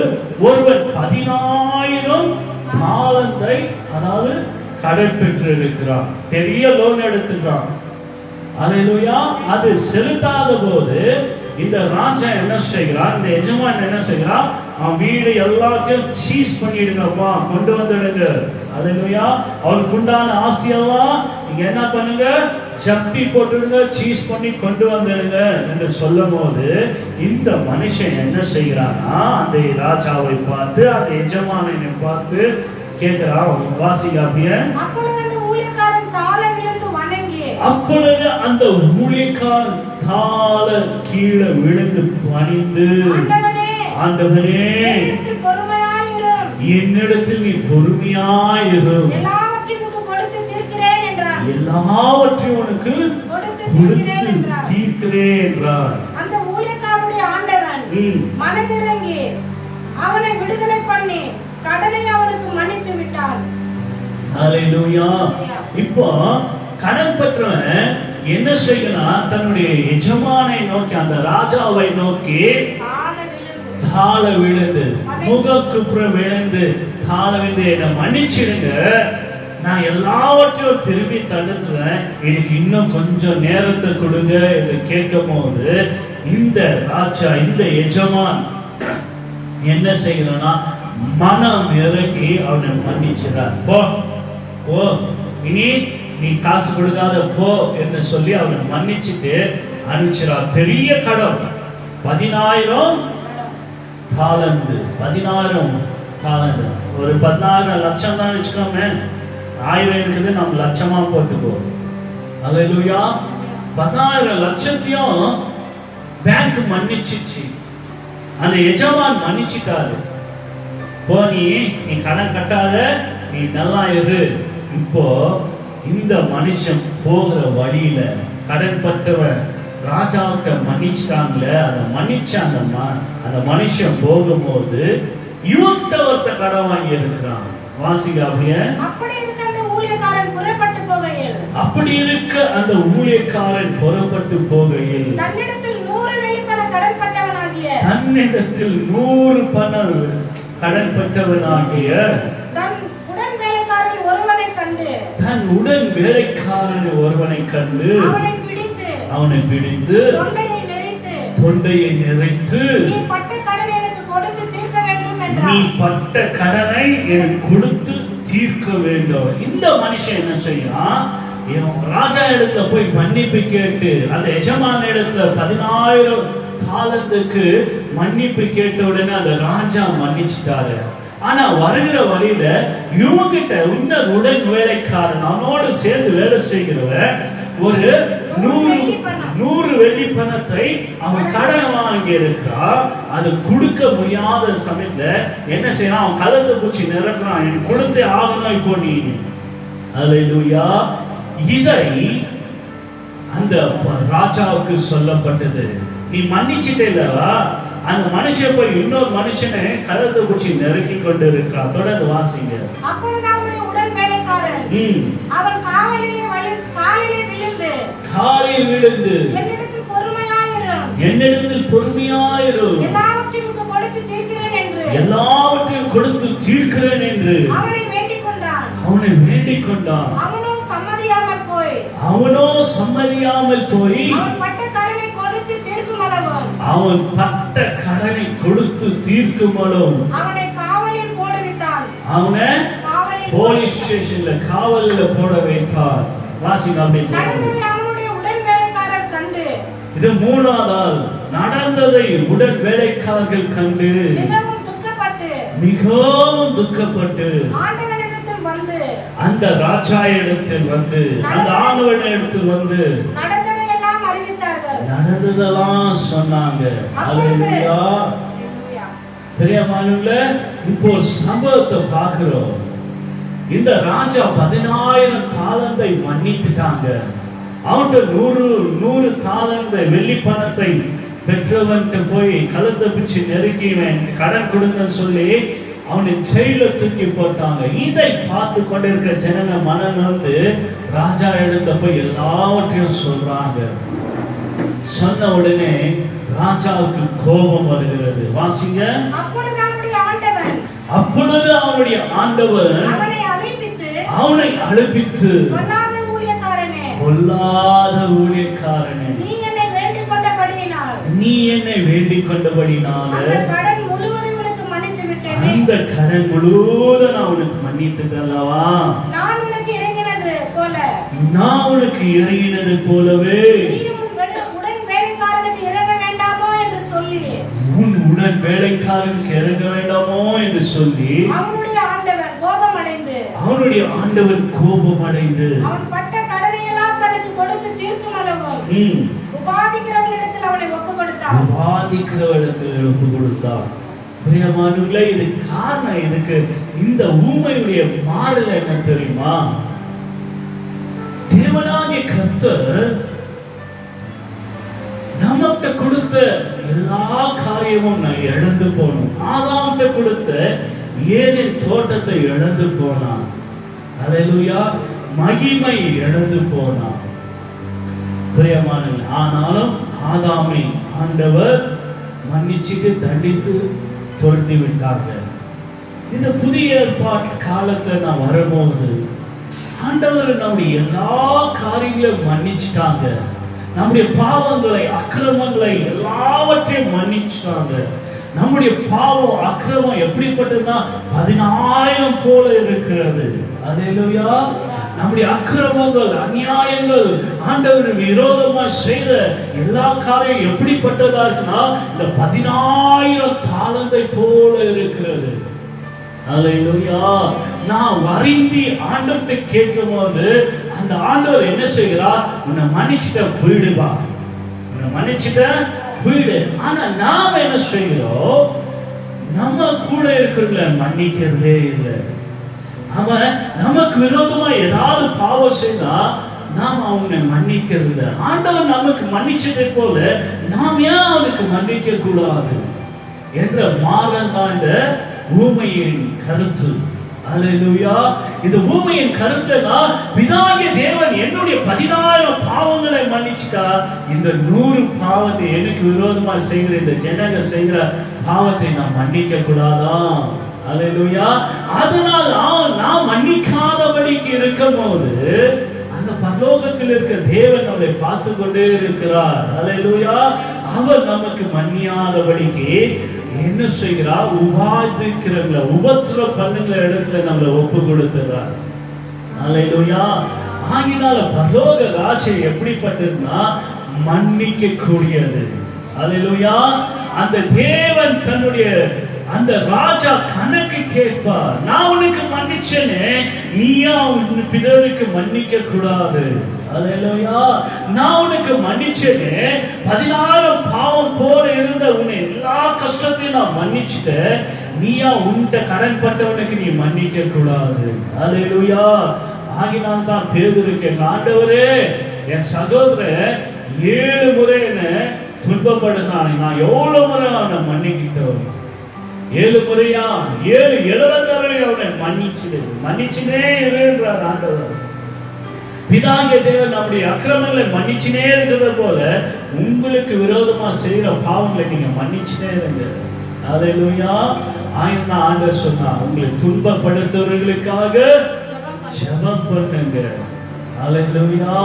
ஒருவன் 10,000 தாலந்தை அதாவது கடன் பெற்று இருக்கிறான். பெரிய லோன் எடுத்துக்கிறான். அல்லேலூயா. அது செலுத்தாத போது இந்த ராஜா என்ன செய்கிறார்? இந்த எஜமான் என்ன செய்கிறார்? அவன் வீடு எல்லாத்தையும் சீஸ் பண்ணிடுங்கப்பா, கொண்டு வந்துடுங்க. அல்லேலூயா. அவனுக்கு உண்டான ஆஸ்தியெல்லாம் நீங்க என்ன பண்ணுங்க? ஜப்தி போட்டுடுங்க, சீஸ் பண்ணி கொண்டு வந்துடுங்க என்று சொல்லும் போது இந்த மனுஷன் என்ன செய்கிறான்னா அந்த ராஜாவை பார்த்து அந்த எஜமானை பார்த்து கேட்கிறான். வாசிங்க அப்படியே. அப்பொழுது அந்த ஊழியக்காரன் தாழ கீழே விழுந்து பணிந்து, ஆண்டவரே என்னிடத்தில் நீ பொறுமையாயிரு, எல்லாவற்றையும் உனக்கு கொடுத்து தீர்க்கிறேன் என்றார். அந்த ஊழியக்காரனுடைய ஆண்டவன் மனதிறங்கி அவனை விடுதலை பண்ணி கடனை அவனுக்கு மன்னித்து விட்டான். அல்லேலூயா. இப்போ கடன் பெற்றவன் என்ன செய்யணும்? தன்னுடைய எஜமானை நோக்கி, அந்த ராஜாவை நோக்கி தாழ விழுந்து, முகக்குப்புற விழுந்து தாழ விழுந்து, என்னை மன்னிச்சிடுங்க, நான் எல்லாவற்றையும் திரும்பி தடுத்துறேன், எனக்கு இன்னும் கொஞ்சம் நேரத்தை கொடுங்க என்று கேட்கும் போது இந்த ராஜா, இந்த எஜமான் என்ன செய்யணும்னா மனம் இறக்கி அவனை மன்னிச்சிடார். போ போ, இனி நீ காசு கொடுக்காத போ என்று சொல்லி அவனை மன்னிச்சுட்டு அனுப்பிச்சிடார். பெரிய கடன் 10,000 தாலந்து. 10,000 தாலந்து ஒரு 16 லட்சம் தான் வச்சுக்கோமே. 1000 இருக்குது, நம்ம லட்சமா போட்டுக்கோ. அல்லேலூயா. 16 லட்சத்தையும் பேங்க் மன்னிச்சிச்சு. அந்த எஜமான் மன்னிச்சிட்டாரு. போ, நீ கடன் கட்டாத, நீ நல்லா இரு. இப்போ இந்த மனுஷன் போகிற வழியில கடன் பட்டவன் ராஜாவிட்ட மன்னிச்சிட்டாங்களே, அதை மன்னிச்ச அந்த மனுஷன் போகும்போது இவன்கிட்ட ஒருத்த கடன் வாங்கி இருக்கிறான். வாசிங்க அப்படியே. அப்படி இருக்க அந்த ஊழியக்காரன் புறப்பட்டு போகையில் தன்னிடத்தில் 100 வெளிப்பண கடன் பட்டவனாகிய தன் உடன் வேலைக்காரன் ஒருவனை கண்டு அவனை பிடித்து தொண்டையை நிறைத்து நீ பட்ட கடனை எனக்கு கொடுத்து தீர்க்க வேண்டும். இந்த மனுஷன் என்ன செய்யறான்? ராஜா இடத்துல போய் மன்னிப்பு கேட்டு அந்த எஜமான இடத்துல 10,000 தாலந்துக்கு மன்னிப்பு கேட்ட உடனே அந்த ராஜா மன்னிச்சுட்டாரு. ஆனா வருகிற வழியில இவங்கிட்ட இன்னும் உடன் வேலைக்காரன் அவனோடு சேர்ந்து வேலை செய்கிறவன் ஒரு 100 வெள்ளி பணத்தை அவன் கடன் வாங்கி இருக்கா. அது கொடுக்க முடியாத சமயத்துல என்ன செய்யறான்? அவன் கலந்து பூச்சி நிரப்புறான். எனக்கு கொடுத்தே ஆகணும் இப்போ நீ. அல்லேலூயா. இதை அந்த ராஜாவுக்கு சொல்லப்பட்டது. நீ மன்னிச்சிட்டே இல்லவா? அந்த மனுஷன் போய் இன்னொரு மனுஷனை கலந்து பூச்சி நெருக்கி கொண்டு இருக்கான். தொடர்ந்து வாசிங்க. அவன் காலில் விழுந்து என்னிடத்தில் பொறுமையாயிரும், எல்லாவற்றையும் கொடுத்து தீர்க்கிறேன் என்று அவனை வேண்டிக் கொண்டான். அவனோ சம்மதியாமல் போய் அவன் பட்ட கடனை கொடுத்து தீர்க்கும் அளவும் அவனை போலீஸ் ஸ்டேஷன்ல காவல்ல போட வைத்தார். வாசிங்க. இது 3ஆவது நடந்ததை உடன் வேலைக்காரர்கள் கண்டு மிகவும் துக்கப்பட்டு அந்த ராஜா இடத்தில் வந்து அந்த ஆண்டவன் இடத்தில் வந்து நடந்ததெல்லாம் சொன்னாங்க. அல்லேலூயா. பிரியமானவர்களே, இப்போ சம்பவத்தை பார்க்கிறோம். இந்த ராஜா 10,000 தாலந்தை மன்னித்துட்டாங்க. அவன்கிட்ட 100 தாலந்த வெள்ளி பணத்தை பெற்றவன்ட்டு போய் கழுத்தை பிடிச்சு நெருக்கிவன் கடன் கொடுங்கன்னு சொல்லி அவனை ஜெயில தூக்கி போட்டாங்க. இதை பார்த்து கொண்டிருக்க ஜனங்க மனம் வந்து ராஜா இடத்துல போய் எல்லாவற்றையும் சொல்றாங்க. சொன்ன உடனே ராஜாவுக்கு கோபம் வருகிறது. வாசிங்க. அப்பொழுது அவனுடைய ஆண்டவர் அவனை அழைப்பித்து பொல்லாத ஊழியக்காரனே, நீ என்னை வேண்டிக் கொண்டபடினால அந்த கடன் முழுவதும் நான் உனக்கு மன்னித்துட்டேன் அல்லவா? நான் உனக்கு இறங்கினது போலவே உன் உடன் வேலைக்காரனுக்கு இறங்க வேண்டாமோ என்று சொல்லி அவனுடைய ஆண்டவர் கோபம் அடைந்து அவன் பட்ட கடனையெல்லாம் தனக்கு கொடுத்து தீர்க்கும் அளவும் உபாதிக்கிறவரிடத்தில் அவனை ஒப்பு கொடுத்தார். பிரியமானவர்களே, இது காரணம் இதுக்கு இந்த ஊமையுடைய மாறல் என்ன தெரியுமா? தேவனாகிய கர்த்தர் நமக்கு கொடுத்த எல்லா காரியமும் நான் இழந்து போனோம். ஆதாம்கிட்ட கொடுத்த ஏதேன் தோட்டத்தை இழந்து போனான். அல்லேலூயா. மகிமை இழந்து போனான். பிரியமானவர்களே, ஆனாலும் ஆதாமை ஆண்டவர் மன்னிச்சுட்டு தண்டித்து துரத்தி விட்டார்கள். இந்த புதிய ஏற்பாட்டு காலத்துல நான் வரும்போது ஆண்டவர் நம்முடைய எல்லா காரியங்களையும் மன்னிச்சுட்டாங்க. நம்முடைய பாவங்களை அக்கிரமங்களை எல்லாவற்றையும் மன்னிச்சுட்டாங்க. நம்முடைய பாவம் அக்கிரமம் எப்படிப்பட்டதுன்னா 10,000 போல இருக்கிறது. அல்லேலூயா. நம்முடைய அக்கிரமங்கள் அநியாயங்கள் ஆண்டவர் விரோதமா செய்த எல்லா காரியம் எப்படிப்பட்டதா இருக்குன்னா இந்த 10,000 தாளந்தை போல இருக்கிறது. அல்லேலூயா. நான் வருந்தி ஆண்டவர்கிட்ட கேட்கும்போது அந்த ஆண்டவர் என்ன செய்கிறார்? உன்னை மன்னிச்சுட்ட போயிடுவா, உன்னை மன்னிச்சுட்ட போயிடு. ஆனா நாம என்ன செய்கிறோம்? நம்ம கூட இருக்கிறவங்கள மன்னிக்கிறதே இல்லை. அவன் நமக்கு விரோதமா ஏதாவது பாவம் செய்தா நாம் அவனை மன்னிக்கிறது. ஆண்டவன் நமக்கு மன்னிச்சதை போல நாம் ஏன் அவனுக்கு மன்னிக்க கூடாது என்ற மாறன் தான் இந்த ஊமையின் கருத்து. அல்லேலூயா. இந்த ஊமையின் கருத்துனா பிதாகிய தேவன் என்னுடைய 10,000 பாவங்களை மன்னிச்சிட்டா, இந்த 100 பாவத்தை எனக்கு விரோதமா செய்கிற இந்த ஜனங்க செய்கிற பாவத்தை நான் மன்னிக்க கூடாதா? அல்லேலூயா. அதனால் நான் மன்னிக்காதபடிக்கு இருக்கும் போது அந்த பரலோகத்தில் இருக்க தேவன் நம்மை பார்த்து கொண்டே இருக்கிறார். அல்லேலூயா. அவர் நமக்கு மன்னியாதபடிக்கு என்ன செய்கிறார்? உபாதிக்கிறவங்கள உபத்திரம் பண்ணுகிற இடத்துல நம்மளை ஒப்பு கொடுத்துறார். அல்லேலூயா. ஆகினால பரலோக ராஜ்யம் எப்படிப்பட்டதுன்னா மன்னிக்க கூடியது. அல்லேலூயா. அந்த தேவன் தன்னுடைய அந்த ராஜா கணக்கு கேட்பார். நான் உனக்கு மன்னிச்சேனே, நீயா உன் பிறருக்கு மன்னிக்க கூடாது. அல்லேலூயா. நான் உனக்கு மன்னிச்சேனே, 16 பாவம் போல இருந்த உன்னை எல்லா கஷ்டத்தையும் நான் மன்னிச்சுட்டேன், நீயா உன்கிட்ட கடன் பட்டவனுக்கு நீ மன்னிக்க கூடாது. அல்லேலூயா. ஆகினால் தான் பேதுருக்கு, ஆண்டவரே என் சகோதரன் 7 முறை என்ன துன்பப்படுத்தான், நான் எவ்வளவு முறை அவனை மன்னிக்கிட்டோம்? 7 முறையா? 70 தடவை அவனை மன்னிச்சுனே இருன்றார் ஆண்டவர். பிதாகிய தேவன் நம்முடைய அக்கிரமங்களை மன்னிச்சுனே இருக்கிறது போல உங்களுக்கு விரோதமா செய்கிற பாவங்களை நீங்க மன்னிச்சுனே இருங்க. அல்லேலூயா. ஆண்டவர் சொன்னா, உங்களை துன்பப்படுத்துவர்களுக்காக ஜெபம் பண்ணுங்க. அல்லேலூயா.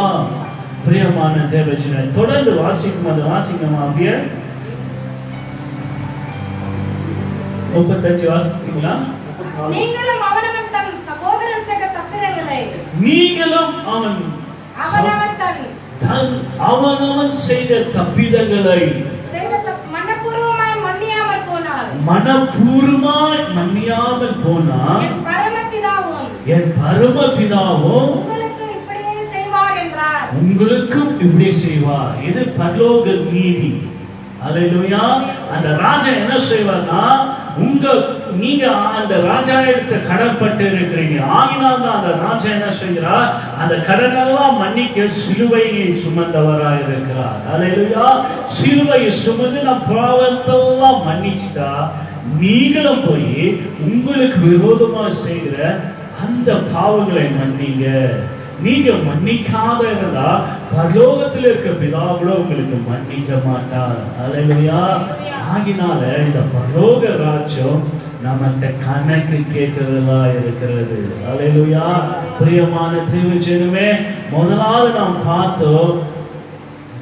பிரியமான தேவஜனமே, தொடர்ந்து வாசிக்கும் அது வாசிக்கமா? அப்படியே 35 வாசிக்கிறீங்களா? நீங்களும் அவனவன் தன் சகோதரன் செய்த தப்பிதங்களை அவனவன் செய்த தப்பிதங்களை மனப்பூர்வமாய் மன்னியாமல் போனார் என் பரமபிதாவும் உங்களுக்கு இப்படியே செய்வார் என்றார். உங்களுக்கும் இப்படியே செய்வார். இது பரலோக நீதி. அல்லேலூயா. அந்த ராஜா என்ன செய்வார்னா, நீங்க அந்த ராஜா எடுத்து கடன்பட்டு இருக்கிறீங்க. ஆகினால் தான் அந்த ராஜா என்ன செய்கிறார்? அந்த கடனெல்லாம் மன்னிக்க சிலுவையை சுமந்தவராக இருக்கிறார். அல்லேலூயா. சிலுவையை சுமந்து நம் பாவத்தெல்லாம் மன்னிச்சுட்டா, நீங்களும் போய் உங்களுக்கு விரோதமா செய்கிற அந்த பாவங்களை மன்னிங்க. நீங்க மன்னிக்காத இருந்தா பரலோகத்தில் இருக்க பிதாவோட உங்களுக்கு மன்னிக்க மாட்டார். அல்லேலூயா. ஆகினால இந்த பரலோக ராஜ்யம் நம்மகிட்ட கணக்கு கேட்கிறதா இருக்கிறது. அல்லேலூயா. பிரியமான தேவஜனமே, முதலாவது நாம் பார்த்தோம்,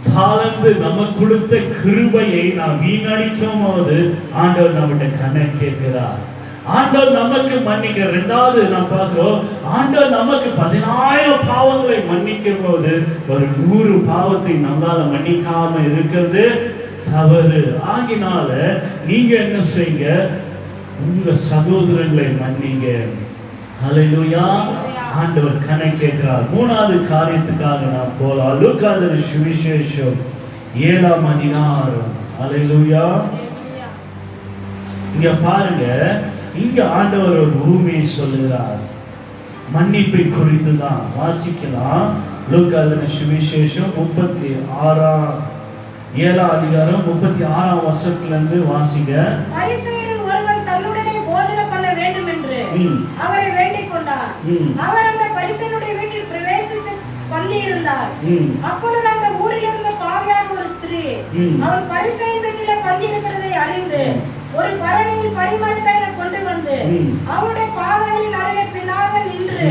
தாளந்து நமக்கு கொடுத்த கிருபையை நாம் வீணடிக்கும் போது ஆண்டவர் நம்மகிட்ட கணக்கு கேட்கிறார். ஆண்டவர் நமக்கு மன்னிக்க. இரண்டாவது நாம் பார்க்கிறோம், ஆண்டவர் நமக்கு 10,000 பாவங்களை மன்னிக்கும் போது ஒரு 100 பாவத்தை நம்மளால மன்னிக்காம இருக்கிறது தவறு. ஆகினால நீங்க என்ன செய்யுங்க? உங்க சகோதரர்களை மன்னிங்க. அல்லேலூயா. ஆண்டவர் கணக்கு கேட்கிறார். 3வது காரியத்துக்காக நாம் போலாம். லூக்காஸ் சுவிசேஷம் 7ஆம் அதிகாரம். அல்லேலூயா. இங்க பாருங்க, இங்க ஆண்டவர் ஒரு ஊமையை சொல்லுகிறார். மன்னிப்பை குறித்து தான் வாசிக்கலாம். லூக்காஸ் சுவிசேஷம் 7ஆம் அதிகாரம் 36ஆம் வசனத்திலிருந்து வாசிங்க. பரிசேயரில் ஒருவன் தன்னுடனே போஜனம் பண்ண வேண்டும் என்று அவரை வேண்டிக் கொண்டார். அவர் அந்த பரிசேயனுடைய வீட்டில் பிரவேசித்து பந்தியிருந்தார். அப்பொழுது அந்த ஊரில் இருந்த பாவியான ஒரு ஸ்திரீ அவன் பரிசேயன் வீட்டிலே பந்தியிருக்கிறதை அறிந்து ஒரு பரணியில் பரிமள தைலம் கொண்டு வந்து அவருடைய பாதங்களின் அருகே பின்னாக நின்று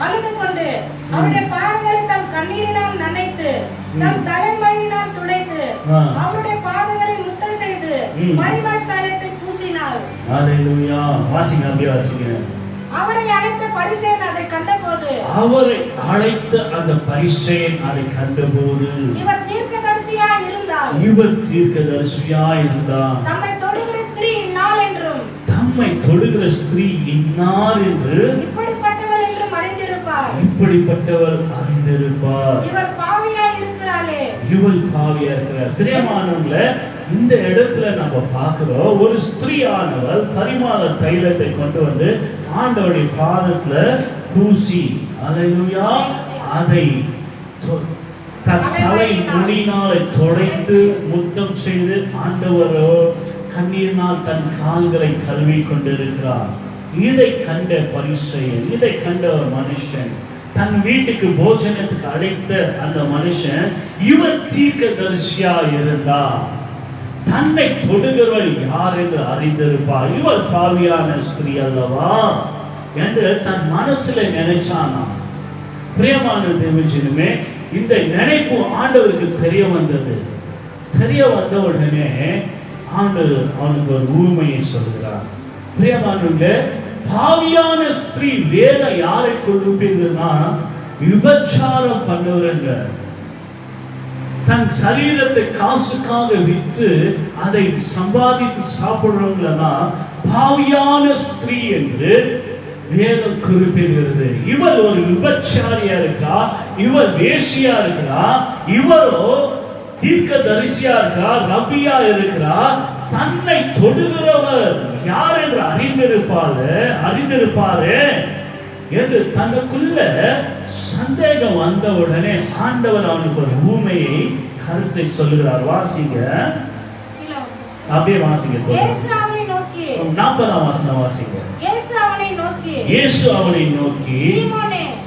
அழுது கொண்டு அவருடைய பாதங்களை தம் கண்ணீரினால் நனைத்து தம் தலைமையினால் துடைத்து அவருடைய பாதங்களை முத்தம் செய்து பரிமள தைலத்தை பூசினாள். அல்லேலூயா. வாசிங்க, அப்படியே வாசிங்க. அவரை அழைத்த பரிசேயன் அதை கண்டபோது இவர் தீர்க்கதரிசியாய் இருந்தார். தம்மை தொடுகிற ஸ்திரீ இன்னார் என்று இப்படிப்பட்டவர் அறிந்திருப்பார். இவர் பாவியாய் இருக்கிறார். பிரியமானவர்களே, இந்த இடத்துல நம்ம பார்க்கிறோம், ஒரு ஸ்திரீயானவள் பரிமள தைலத்தை கொண்டு வந்து ஆண்டவருடைய பாதத்துல பூசி, அல்லேலூயா, அதை தன் தலை முடியினாலே துடைத்து முத்தம் செய்து ஆண்டவரோ கண்ணீரினால் தன் கால்களை கழுவி கொண்டிருக்கிறார். இதை கண்ட பரிசேயன், இதை கண்ட ஒரு மனுஷன், தன் வீட்டுக்கு போஜனத்துக்கு அழைத்த அந்த மனுஷன், இவர் தீர்க்கதரிசியா இருந்தா தன்னை தொடுகிறவள் யார் என்று அறிந்திருப்பார், இவள் பாவியான ஸ்திரீ அல்லவா என்று தன் மனசுல நினைச்சானா. பிரியமான தேவஜனமே, இந்த நினைப்பு ஆண்டவருக்கு தெரிய வந்தது. தெரிய வந்த உடனே ஆண்டவர் அவனுக்கு ஒரு ஊமையை சொல்கிறார். பிரியமானவர்களே, பாவியான ஸ்திரீ வேலை யாரை கொடுப்பீங்கன்னா விபச்சாரம் பண்ணுவங்க, தன் சரீரத்தை காசுக்காக விற்று அதை சம்பாதித்து சாப்பிடுறவங்களா பாவியான ஸ்திரீ என்று வேதம் குறிப்பிடுகிறது. இவர் ஒரு விபச்சாரியா இருக்கா, இவர் வேசியா இருக்கிறா, இவரோ தீர்க்கதரிசியா இருக்கா, ரபியா இருக்கிறா, தன்னை தொடுகிறவர் யார் என்று அறிந்திருப்பாரு என்று தனக்குள்ள சந்தேகம் வந்த உடனே ஆண்டவர் அவனுக்கு ஒரு ஊமையை கருத்தை சொல்லுகிறார். வாசிங்க, அப்படியே வாசிங்க. 40ஆம் வசனம் வாசிங்க. இயேசு அவனை நோக்கி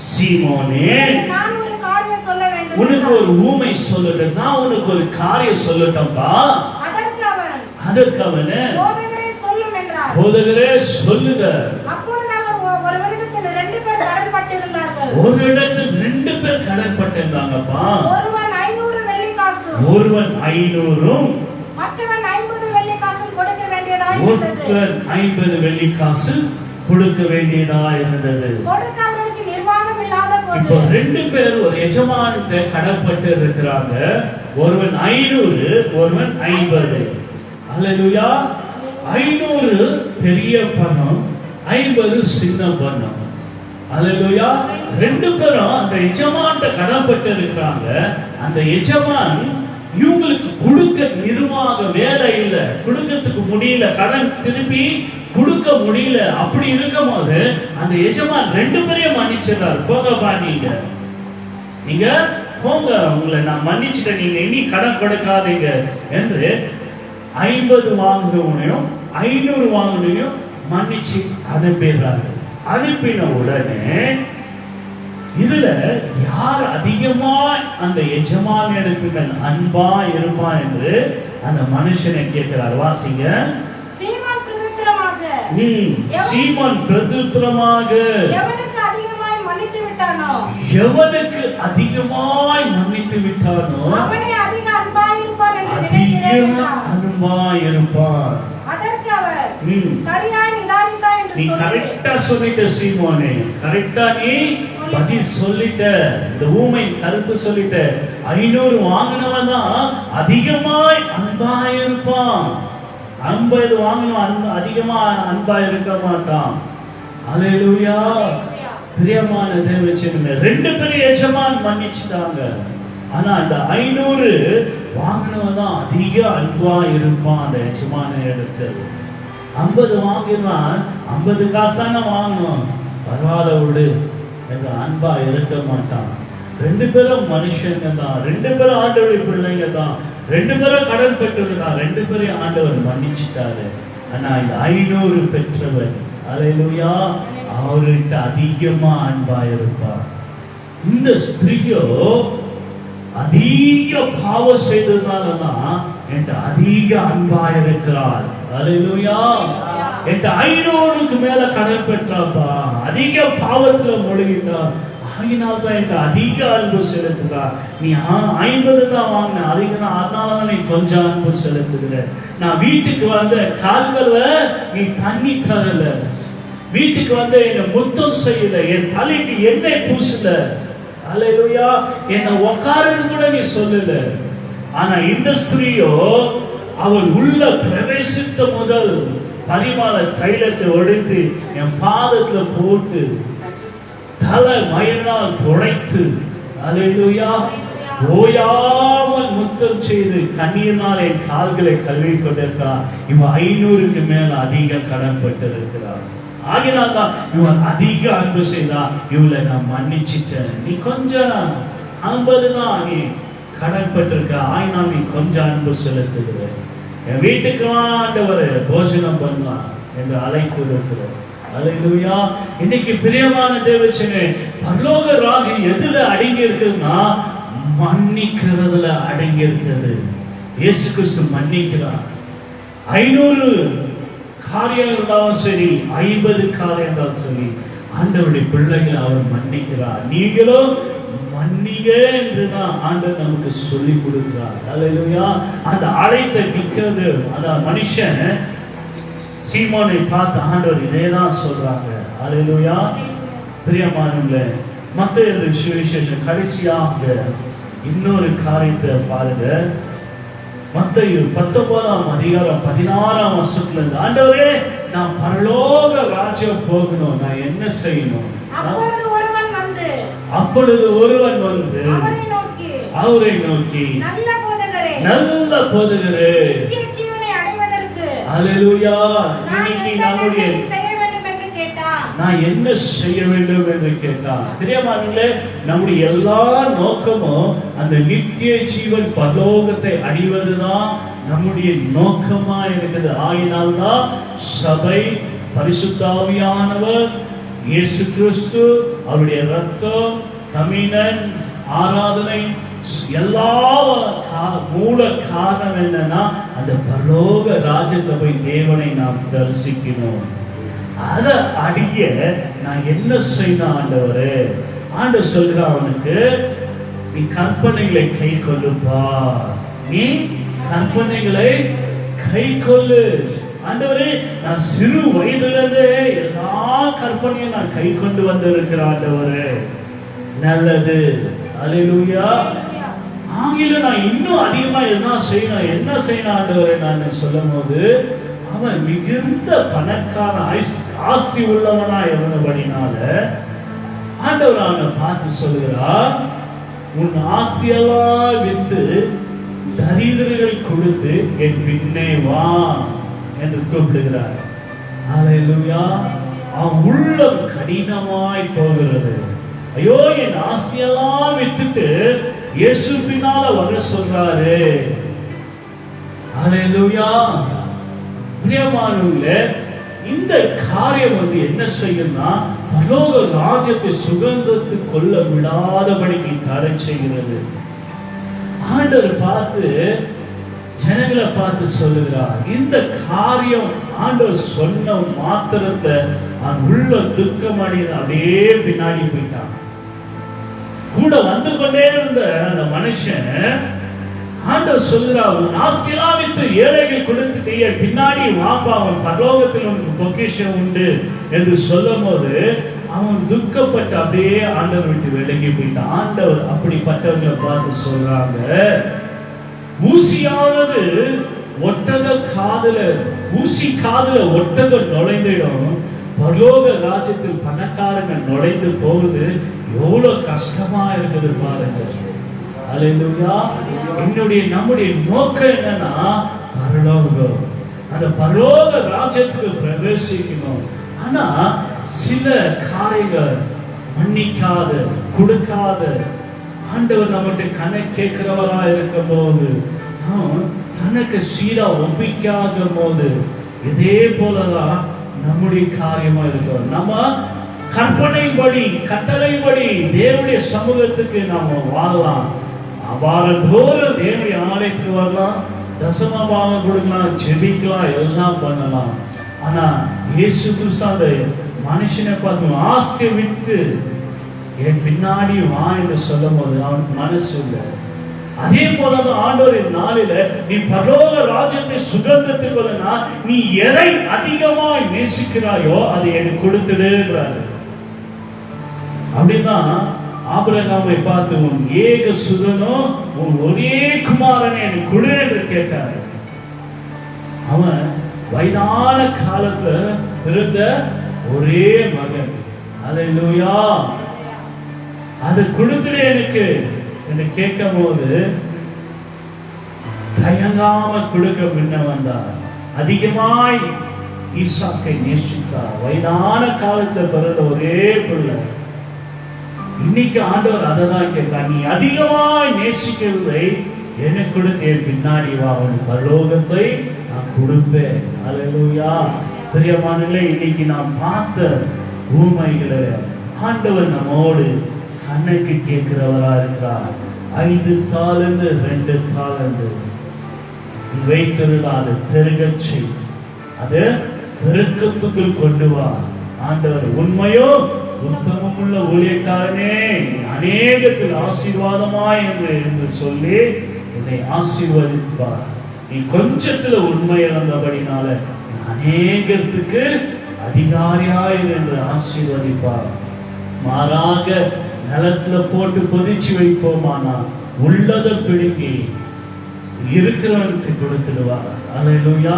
சீமோனே, உனக்கு ஒரு ஊமை சொல்லட்டும், நான் உனக்கு ஒரு காரியம் சொல்லட்டும்பா. அதற்கு அவன் போதகரே சொல்லுங்க. ஒரு இடத்தில் 2 பேர் கடன் பட்டிருந்தாங்கப்பா. ஒருவன் 500 மற்றவன் 50 வெள்ளிக்காசு கொடுக்க வேண்டியதா இருந்தது. இப்போ 2 பேர் ஒரு எஜமான்கிட்ட கடன்பட்டு இருக்கிறாங்க. ஒருவன் 500, ஒருவன் 50. அல்லேலூயா. 500 பெரிய பணம், 50 சின்ன பணம். அல்லேலூயா. 2 பேரும் அந்த எஜமான்கிட்ட கடன்பட்டு இருக்கிறாங்க. அந்த எஜமான் இவங்களுக்கு கொடுக்க நிர்வாக வேலை இல்லை, கொடுக்கிறதுக்கு முடியல, கடன் திருப்பி கொடுக்க முடியல. அப்படி இருக்கும் போது அந்த எஜமான் 2 பேரையும் மன்னிச்சிடறாரு. போங்கப்பா, நீங்க போங்க, உங்களை நான் மன்னிச்சுட்டேன், நீங்க இனி கடன் கொடுக்காதீங்க என்று 50 வாங்குறவனையும் 500 வாங்குறவனையும் மன்னிச்சு அனுப்பிடுறாங்க. அனுப்பின உடனே இதுல யார் அதிகமா அந்த எஜமான இடத்துக்கு அன்பா இருப்பான் என்று அந்த மனுஷனை கேட்கிறார். வாசிங்க. சீமோன் பிரதித்திரமாக எவனுக்கு அதிகமாய் மன்னித்து விட்டானோ அவனே அதிக அன்பாய் இருப்பான். நீ கரெக்டா சொல்லிட்ட சீமோனே, கரெக்டா நீ பதில் சொல்லிட்ட, இந்த ஊமை கருத்து சொல்லிட்ட. 500 வாங்கினவன் தான் அதிகமாய் அன்பாய் இருப்பான். 50 வாங்கினவன் அதிகமா அன்பாய் இருக்க மாட்டான். அல்லேலூயா. பிரியமான தேவஜனமே, 2 பேரும் எஜமான் மன்னிச்சுட்டாங்க. ஆனா அந்த 500 வாங்கினவன் தான் அதிக அன்பா இருப்பான் அந்த எஜமான இடத்துல. 50 வாங்கினான், 50 காசு தானே வாங்கணும், பரவாயில்ல விடு என்று அன்பா இருக்க மாட்டான். 2 பேரும் மனுஷங்க தான், 2 பேரும் ஆண்டவருடைய பிள்ளைங்க தான், 2 பேரும் கடன் பெற்றவர்கள், 2 பேரையும் ஆண்டவர் மன்னிச்சுட்டாரு. ஆனா இந்த 500 பெற்றவர், அல்லேலூயா, அவர்கிட்ட அதிகமா அன்பா இருப்பார். இந்த ஸ்திரீயோ அதிக பாவம் செய்ததுனாலதான் என்கிட்ட அதிக அன்பா இருக்கிறார். அல்லேலூயா. என்கிட்ட 500க்கு மேல கடன் பெற்றாப்பா, அதிக பாவத்துல மூழ்கிட்டார், ஆகினால்தான் என்கிட்ட அதிக அன்பு செலுத்துகிறார். நீ 50 தான் வாங்கின, அதனாலதான் நீ கொஞ்சம் அன்பு செலுத்துகிற. நான் வீட்டுக்கு வந்த கால்களை நீ தண்ணி தரல, வீட்டுக்கு வந்து என்ன முத்தம் செய்யல, என் தலைக்கு எண்ணெய் பூசல, அல்லேலூயா, என்ன உக்காருன்னு கூட நீ சொல்லல. ஆனா இந்த ஸ்திரீயோ அவள் உள்ள பிரவேசித்த முதல் பரிமாண தைலத்தை ஒழித்து என் பாதத்துல போட்டு தலை மயிரால் துடைத்து, அல்லேலூயா, ஓயாமல் முத்தம் செய்து கண்ணீரினால் என் கால்களை கழுவி கொண்டிருக்கிறார். இவன் 500க்கு மேல அதிக கடன் பட்டிருக்கிறார். ஆகினால்தான் இவன் அதிக அன்பு செய்தா, இவளை நான் மன்னிச்சிட்டேன், நீ கொஞ்சம் 50 தான் நீ கடன் பெற்றிருக்க, ஆயினா நீ கொஞ்சம் அன்பு செலுத்துகிற, என் வீட்டுக்கு ஆண்டவரே போஜனம் பண்ணலாம் என்று அழைத்து இருக்கிறார். அல்லேலூயா. இன்னைக்கு பிரியமான தேவச்சனே, பரலோக ராஜ்யம் எதுல அடங்கி இருக்குன்னா மன்னிக்கிறதுல அடங்கி இருக்கிறது. இயேசு கிறிஸ்து மன்னிக்கிறார். 500 காரியம் இருந்தாலும் சரி, 50 காரியம் இருந்தாலும் சரி, ஆண்டவருடைய பிள்ளைகளை அவர் மன்னிக்கிறார். நீங்களும் மன்னிக என்றுதான் ஆண்டவர் நமக்கு சொல்லி கொடுக்கிறார். அல்லேலூயா. அந்த அழைத்த நிக்கிறது அந்த மனுஷன் சீமோனை பார்த்து ஆண்டவர் இதேதான் சொல்றாங்க. அல்லேலூயா. பிரியமானவர்களே, மத்தேயு சுவிசேஷம் கடைசியாக இன்னொரு காரியத்தை பாருங்க. மத்தேயு 19ஆம் அதிகாரம் 16ஆம் வசனத்துல இருந்து, ஆண்டவரே நான் பரலோக ராஜ்யம் போகணும், நான் என்ன செய்யணும்? அப்பொழுது ஒருவன் வந்து அவரை நோக்கி நல்ல போதகரே, நித்திய ஜீவனை அடைவதற்கு அல்லேலூயா, இன்னைக்கு நம்முடைய நான் என்ன செய்ய வேண்டும் என்று கேட்டான். பிரியமானவர்களே, நம்முடைய எல்லா நோக்கமும் அந்த நித்திய ஜீவன் பரலோகத்தை அடைவதுதான் நம்முடைய நோக்கமா இருக்குது. ஆயினால்தான் சபை, பரிசுத்த ஆவியானவர், இயேசு கிறிஸ்து, அவருடைய ரத்தம், கமினன், ஆராதனை, எல்லா மூல காரணம் என்னன்னா அந்த பரலோக ராஜ்யத்தை போய் தேவனை நாம் தரிசிக்கணும். அதை அடிய நான் என்ன செய்யணும் ஆண்டவரே? ஆண்டவர் சொல்கிறார், அவனுக்கு நீ கற்பனைகளை கை கொள்ளுப்பா, நீ கற்பனைகளை கை கொள்ளு. ஆண்டவரே, நான் சிறு வயதிலிருந்தே எல்லா கற்பனையும் நான் கை கொண்டு வந்திருக்கிறேன் ஆண்டவரே, நல்லது. அல்லேலூயா. ஆங்கில நான் இன்னும் அதிகமா என்ன செய்யணும் ஆண்டவரே நான் சொல்லும் போது, அவன் மிகுந்த பணக்கார ஆஸ்தி உள்ளவனா இருந்தபடினால ஆண்டவர் அவனை பார்த்து சொல்கிறார், உன் ஆஸ்தியெல்லாம் வித்து தரித்திரர்கள் கொடுத்து என் பின்னே வா என்று கூப்பிடுகிறார். அல்லேலூயா. அவன் உள்ளம் கடினமாய் போகிறது. ஐயோ, என் ஆஸ்தியெல்லாம் வித்துட்டு இயேசு பின்னால வர சொல்றாரு. அல்லேலூயா. பிரியமானவர்களே, இந்த காரியம் என்ன செய்யும்னா பரலோக ராஜ்யத்தை சுகந்தத்து கொள்ள விடாதபடிக்கு தடை செய்கிறது. ஆண்டவர் பார்த்து ஜனங்களை பார்த்து சொல்லுகிறார், இந்த காரியம் ஆண்டவர் சொன்ன மாத்திரத்தை உள்ள துக்கம் அடைந்து அப்படியே பின்னாடி போயிட்டான். கூட வந்து கொண்டே இருந்த அந்த மனுஷன் ஆண்டவர் சொல்கிறார், உன் ஆஸ்தியெல்லாம் வித்து ஏழைகள் கொடுத்துட்டு பின்னாடி வாப்பா, அவன் பரலோகத்தில் உனக்கு பொக்கிஷம் உண்டு என்று சொல்லும் போது அவன் துக்கப்பட்டு அப்படியே ஆண்டவர் விட்டு விலகி போயிட்டான். ஆண்டவர் அப்படிப்பட்டவங்களை பார்த்து சொல்றாங்க, ஊசியானது ஊசி காதுல ஒட்டகம் நுழைந்திடும், பரலோக ராஜ்யத்தில் பணக்காரங்க நுழைந்து போகுது, எவ்வளவு கஷ்டமா இருக்குது பாருங்க. அல்லேலூயா. நம்முடைய நோக்கம் என்னன்னா பரலோகம், அந்த பரலோக ராஜ்யத்துக்கு பிரவேசிக்கணும். ஆனா சில காரியங்கள் மன்னிக்காத, கொடுக்காத, ஆண்டவர் நம்மகிட்ட கணக்கு கேட்கிறவரா இருக்கும் போது, கணக்கு சீரா ஒப்பிக்காத போது, இதே போலதான் நம்முடைய காரியமா இருக்கும். நம்ம கற்பனைப்படி, கட்டளைப்படி தேவனுடைய சமூகத்துக்கு நாம வாழலாம், வாரந்தோறும் தேவனுடைய ஆலயத்துக்கு வரலாம், தசமபாகம் கொடுக்கலாம், ஜெபிக்கலாம், எல்லாம் பண்ணலாம். ஆனா இயேசு கிறிஸ்து அந்த மனுஷனை பார்த்து ஆஸ்தி விட்டு என் பின்னாடி வா என்று சொல்லும் போது அவனுக்கு மனசு இல்லை. அதே போலதான் ஆண்டவரின் நாளில நீ பரலோக ராஜ்யத்தை சுகந்தத்துக்கு நீ எதை அதிகமாய் நேசிக்கிறாயோ அதை எனக்கு கொடுத்துடுகிறாரு. அப்படின்னா ஆபிரகாமை பார்த்து உன் ஏக சுதனோ உன் ஒரே குமாரனை எனக்கு கொடு என்று கேட்டார். அவன் வயதான காலத்துல பிறந்த ஒரே மகன். அல்லேலூயா. அதை கொடுத்துடு எனக்கு என்று கேட்கும் போது தயங்காம கொடுக்க முன்ன வந்தார். அதிகமாய் ஈசாக்கை நேசித்தார். வயதான காலத்துல பிறந்த ஒரே பிள்ளை. இன்னைக்கு ஆண்டவர் அதை தான் கேட்கிறார். நீ அதிகமாய் நேசிக்கவில்லை, எனக்கு கொடுத்து என் பின்னாடி வா, அவன் பரலோகத்தை நான் கொடுப்பேன். அல்லேலூயா. பிரியமானவர்களே, இன்னைக்கு நாம் பார்த்த ஊமைகளை ஆண்டவர் நம்மோடு கண்ணுக்கு கேட்கிறவரா இருக்கிறார். 5 தாலந்து 2 தாலந்து வைத்திருந்தால் அது பெருகச் செய், அது பெருக்கத்துக்குள் கொண்டு வா. ஆண்டவர் உண்மையோ உத்தமமுள்ள ஊழியக்காரனே, அநேகத்தில் ஆசீர்வாதமாய் என்று சொல்லி என்னை ஆசீர்வதிப்பார். நீ கொஞ்சத்துல உண்மை இழந்தபடினால அநேகத்துக்கு அதிகாரியாய் என்று ஆசீர்வதிப்பார். மாறாக நிலத்துல போட்டு கொதிச்சு வைப்போமானா உள்ளதை பிடுங்கி இருக்கிறவனுக்கு கொடுத்துடுவார். அல்லேலூயா.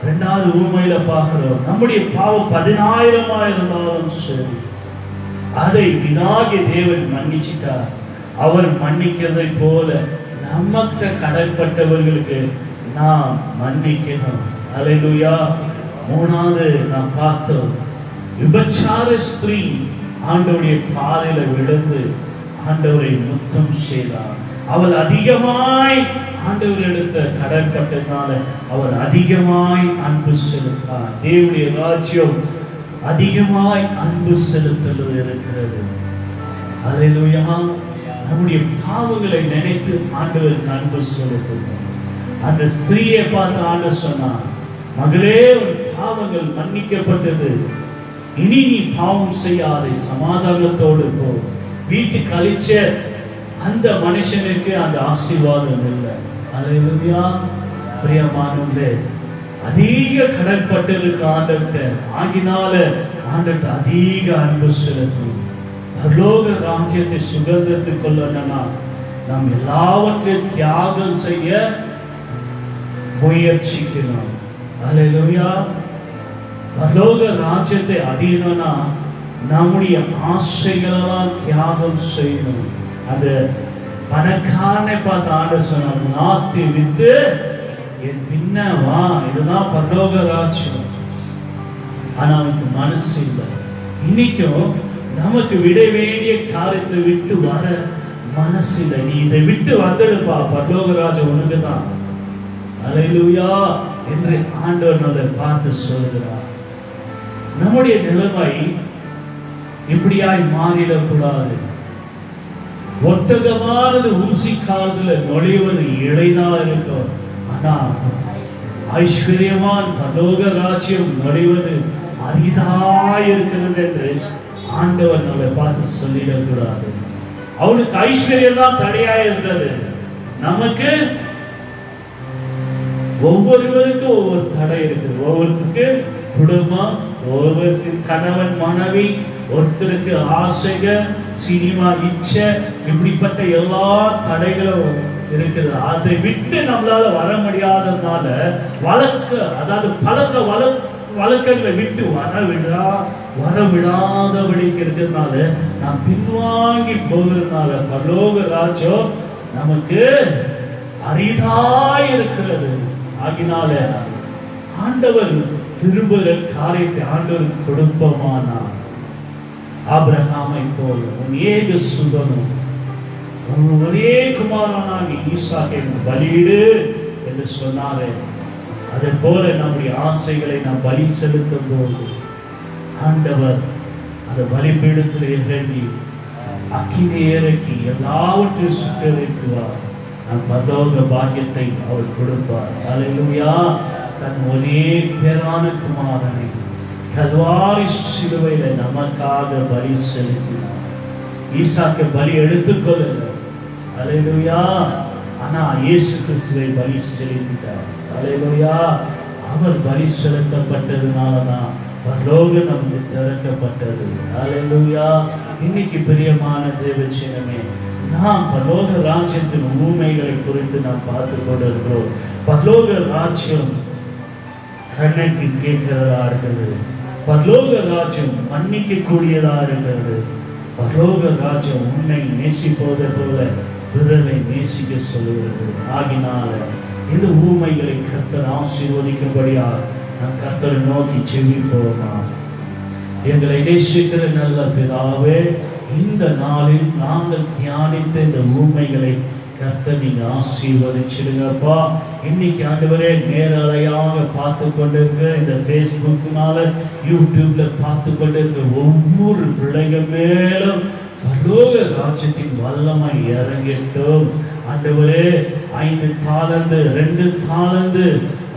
2வது ஊமையில பார்க்கிறோம், நம்முடைய பாவம் 10,000 இருந்தாலும் சரி, அதை பிதாகிய தேவன் மன்னிச்சிட்டார். அவர் மன்னிக்கிறதை போல நம்மகிட்ட கடற்பட்டவர்களுக்கு நாம் மன்னிக்கணும். அல்லேலூயா. 3வது நாம் பார்த்தோம், விபச்சார ஸ்திரீ ஆண்டவருடைய பாதையில விழுந்து ஆண்டவரை முத்தம் செய்தார். அவள் அதிகமாய் ஆண்டவர் எடுத்த கடற்பட்டதுனால அவர் அதிகமாய் அன்பு செலுத்தார். தேவனுடைய ராஜ்யம் அதிகமாய் அன்பு செலுத்தல் இருக்கிறது. அல்லேலூயா. நம்முடைய பாவங்களை நினைத்து ஆண்டவருக்கு அன்பு செலுத்துவோம். அந்த ஸ்திரீயை பார்த்து ஆண்டவர் சொன்னார், மகளே, உன் பாவங்கள் மன்னிக்கப்பட்டது, இனி நீ பாவம் செய்யாதே, சமாதானத்தோடு போ. வீட்டுக்கு அழிச்ச அந்த மனுஷனுக்கு அந்த ஆசீர்வாதம் இல்லை. அல்லேலூயா. பிரியமானவர்களே, அதிக கடற்பட்டு இருக்க ஆண்டவர்கிட்ட ஆகினால ஆண்டவர்கிட்ட அதிக அன்பு செலுத்தும். பரலோக ராஜ்யத்தை சுகந்தத்துக் கொள்ளணும்னா நாம் எல்லாவற்றையும் தியாகம் செய்ய முயற்சிக்கணும். அல்லேலூயா. பரலோக ராஜ்யத்தை அடையணும்னா நம்முடைய ஆசைகளெல்லாம் தியாகம் செய்யணும். அது பணக்காரனை பார்த்து ஆண்டவர் சொன்னார், நாத்தி வித்து என் பின்ன வா, இதுதான் பரலோக ராஜ்யம். ஆனா அவனுக்கு மனசு இல்லை. இன்னைக்கும் நமக்கு விட வேண்டிய காரியத்தை விட்டு வர மனசு இல்லை. நீ இதை விட்டு வந்துடுப்பா, பரலோக ராஜ்யம் உனக்கு தான். அல்லேலூயா என்று ஆண்டவர் நம்மை பார்த்து சொல்கிறார். நம்முடைய நிலைமை இப்படியாய் மாறிடக்கூடாது. ஒட்டகமானது ஊசி காலத்துல நுழைவது இடைதா இருக்கும். ஆனா ஐஸ்வர்யவான் பரலோக ராஜ்யம் நுழைவது அரிதாய் இருக்கிறது என்று ஆண்டவர் நம்மை பார்த்து சொல்லிடக்கூடாது. அவனுக்கு ஐஸ்வர்யம் தான் தடையா இருந்தது. நமக்கு ஒவ்வொருவருக்கும் ஒவ்வொரு தடை இருக்குது. ஒவ்வொருத்தருக்கு குடும்பம், ஒவ்வொருவருக்கு கணவன் மனைவி, ஒருத்தருக்கு ஆசைகள், சினிமா இச்சை, இப்படிப்பட்ட எல்லா தடைகளும் இருக்குது. அதை விட்டு நம்மளால வர முடியாததுனால வழக்கங்களை விட்டு வர விடாதபடிக்கு இருக்கிறதுனால நாம் பின்வாங்கி போகிறதுனால பரலோக ராஜ்யம் நமக்கு அரிதாய் இருக்கிறது. ஆகினால ஆண்டவர் விரும்புகிற காரியத்தை ஆண்டவருக்கு கொடுப்போமானார். ஆபிரகாமை போல உன் ஏக சுதனும் உன் ஒரே குமாரனாகி ஈசாக்கை பலியிடு என்று சொன்னாரே, அதே போல நம்முடைய ஆசைகளை நாம் பலி செலுத்தும் போது ஆண்டவர் அந்த பலிபீடத்தில் இறங்கி அக்கினி இறக்கி எல்லாவற்றையும் சுட்டரிக்குவார். நம் பரலோக பாக்கியத்தை அவர் கொடுப்பார். அல்லேலூயா. தன் ஒரே பேரான குமாரனை கல்வாரி சிலுவையில நமக்காக பலி செலுத்தினார். ஈசாக்கு பலி எடுத்துக்கொள்ளல. அல்லேலூயா. ஆனா இயேசு கிறிஸ்துவை பலி செலுத்திட்டார். அல்லேலூயா. அவர் பலி செலுத்தப்பட்டதுனாலதான் பரலோகம் நமக்கு திறக்கப்பட்டது. அல்லேலூயா. இன்னைக்கு பிரியமான தேவச்சனமே, நாம் பரலோக ராஜ்யத்தின் ஊமைகளை குறித்து நாம் பார்த்து கொண்டிருக்கிறோம். பரலோக ராஜ்யம் கண்ணுக்கு கேட்கிறதா இருக்கிறது. பரலோக ராஜ்யம் மன்னிக்க கூடியதா இருக்கிறது. பரலோக ராஜ்யம் உன்னை நேசிப்பதை போல பிறரை நேசிக்க சொல்லுகிறது. ஆகினால இந்த ஊமைகளை கர்த்தர் ஆசீர்வதிக்கும்படியா நாம் கர்த்தரை நோக்கி செவிப்போமா. எங்களை நேசிக்கிற நல்ல பிதாவே, இந்த நாளில் நாங்கள் தியானித்த இந்த உண்மைகளை கர்த்தர் நீங்க ஆசீர்வதிச்சிடுங்கப்பா. இன்னைக்கு ஆண்டவரே நேரலையாக பார்த்து கொண்டிருக்க இந்த ஃபேஸ்புக்னால யூடியூப்ல பார்த்து கொண்டிருக்க ஒவ்வொரு பிள்ளைகள் மேலும் பரலோக ராஜ்யத்தின் வல்லமை இறங்கட்டும் ஆண்டவரே. 5 தாலந்து 2 தாலந்து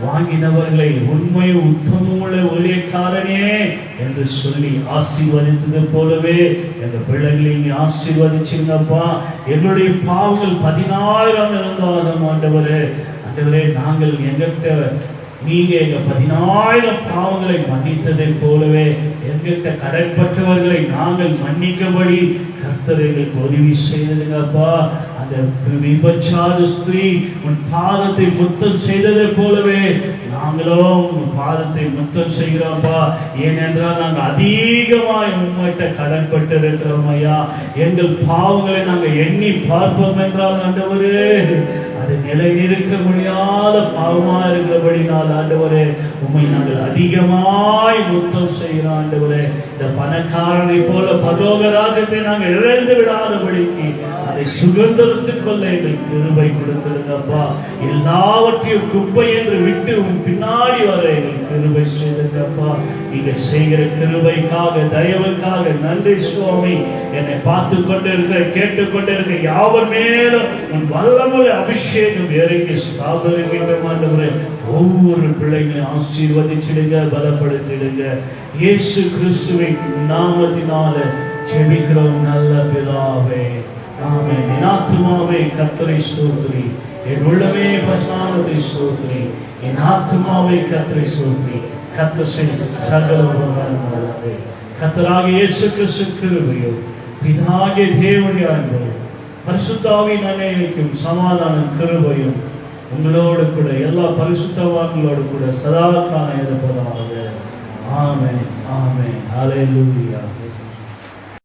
வாங்கினவர்களை உண்மை உத்தமமுள்ள ஊழியக்காரனே என்று சொல்லி ஆசீர்வதித்தது போலவே எங்க பிள்ளைகளை நீ ஆசீர்வதிச்சிருங்கப்பா. எங்களுடைய பாவங்கள் 10,000 இருந்தாலும் ஆண்டவரே, ஆண்டவரே நாங்கள் எங்கிட்ட நீங்க எங்க 10,000 பாவங்களை மன்னித்ததை போலவே எங்கிட்ட கடைப்பட்டவர்களை நாங்கள் மன்னிக்கபடி கர்த்தர் எங்களுக்கு உதவி செய்ததுங்கப்பா. அந்த விபச்சார ஸ்திரீ உன் பாதத்தை முத்தம் செய்ததை போலவே நாங்களும் உன் பாதத்தை முத்தம் செய்கிறோம்ப்பா. ஏனென்றால் நாங்கள் அதிகமாய் உண்மையிட்ட கடன்பட்டு இருக்கிறோம் ஐயா. எங்கள் பாவங்களை நாங்கள் எண்ணி பார்ப்போம் என்றால் ஆண்டவரே அது நிலை நிற்க முடியாத பாவமா இருக்கிறபடினால் ஆண்டவரே உண்மை நாங்கள் அதிகமாய் முத்தம் செய்கிறோம் ஆண்டவரே. இந்த பணக்காரனை போல பரலோக ராஜ்யத்தை நாங்கள் இழந்து விடாதபடிக்கு அதை சுதந்திரத்துக் கொள்ள எங்களுக்கு கிருபை கொடுத்திருந்தப்பா. எல்லாவற்றையும் குப்பை என்று விட்டு உன் பின்னாடி வர எங்களுக்கு கிருபை செய்திருந்தப்பா. நீங்க செய்கிற கிருபைக்காக தயவுக்காக நன்றி சுவாமி. என்னை பார்த்து கொண்டு இருக்கிற கேட்டுக்கொண்டு இருக்கிற யாவர் மேலும் உன் வல்லமுறை அபிஷேகம் இறங்கி ஸ்தாபரிக்கின்ற ஒவ்வொரு பிள்ளைகளையும் ஆசீர்வதிச்சிடுங்க, பலப்படுத்திடுங்க. இயேசு கிறிஸ்துவின் நாமத்தினால ஜெபிக்கிறோம் நல்ல பிதாவே, ஆமென். என் ஆத்துமாவே கர்த்தரை ஸ்தோத்திரி, என் உள்ளமே பரிசுத்தரை ஸ்தோத்திரி. என் ஆத்துமாவே கர்த்தரை ஸ்தோத்திரி. கர்த்தர் சகல உபகாரங்களும் கர்த்தராகிய இயேசு கிறிஸ்து கிருபையும் பிதாகிய தேவனுடைய அன்பும் பரிசுத்த ஆவியின் அன்னைக்கும் சமாதானம் கிருபையும் உங்களோடு கூட எல்லா பரிசுத்தவான்களோடு கூட சதா காலம் இருப்பதாக. ஆமென், ஆமென். ஹல்லேலூயா.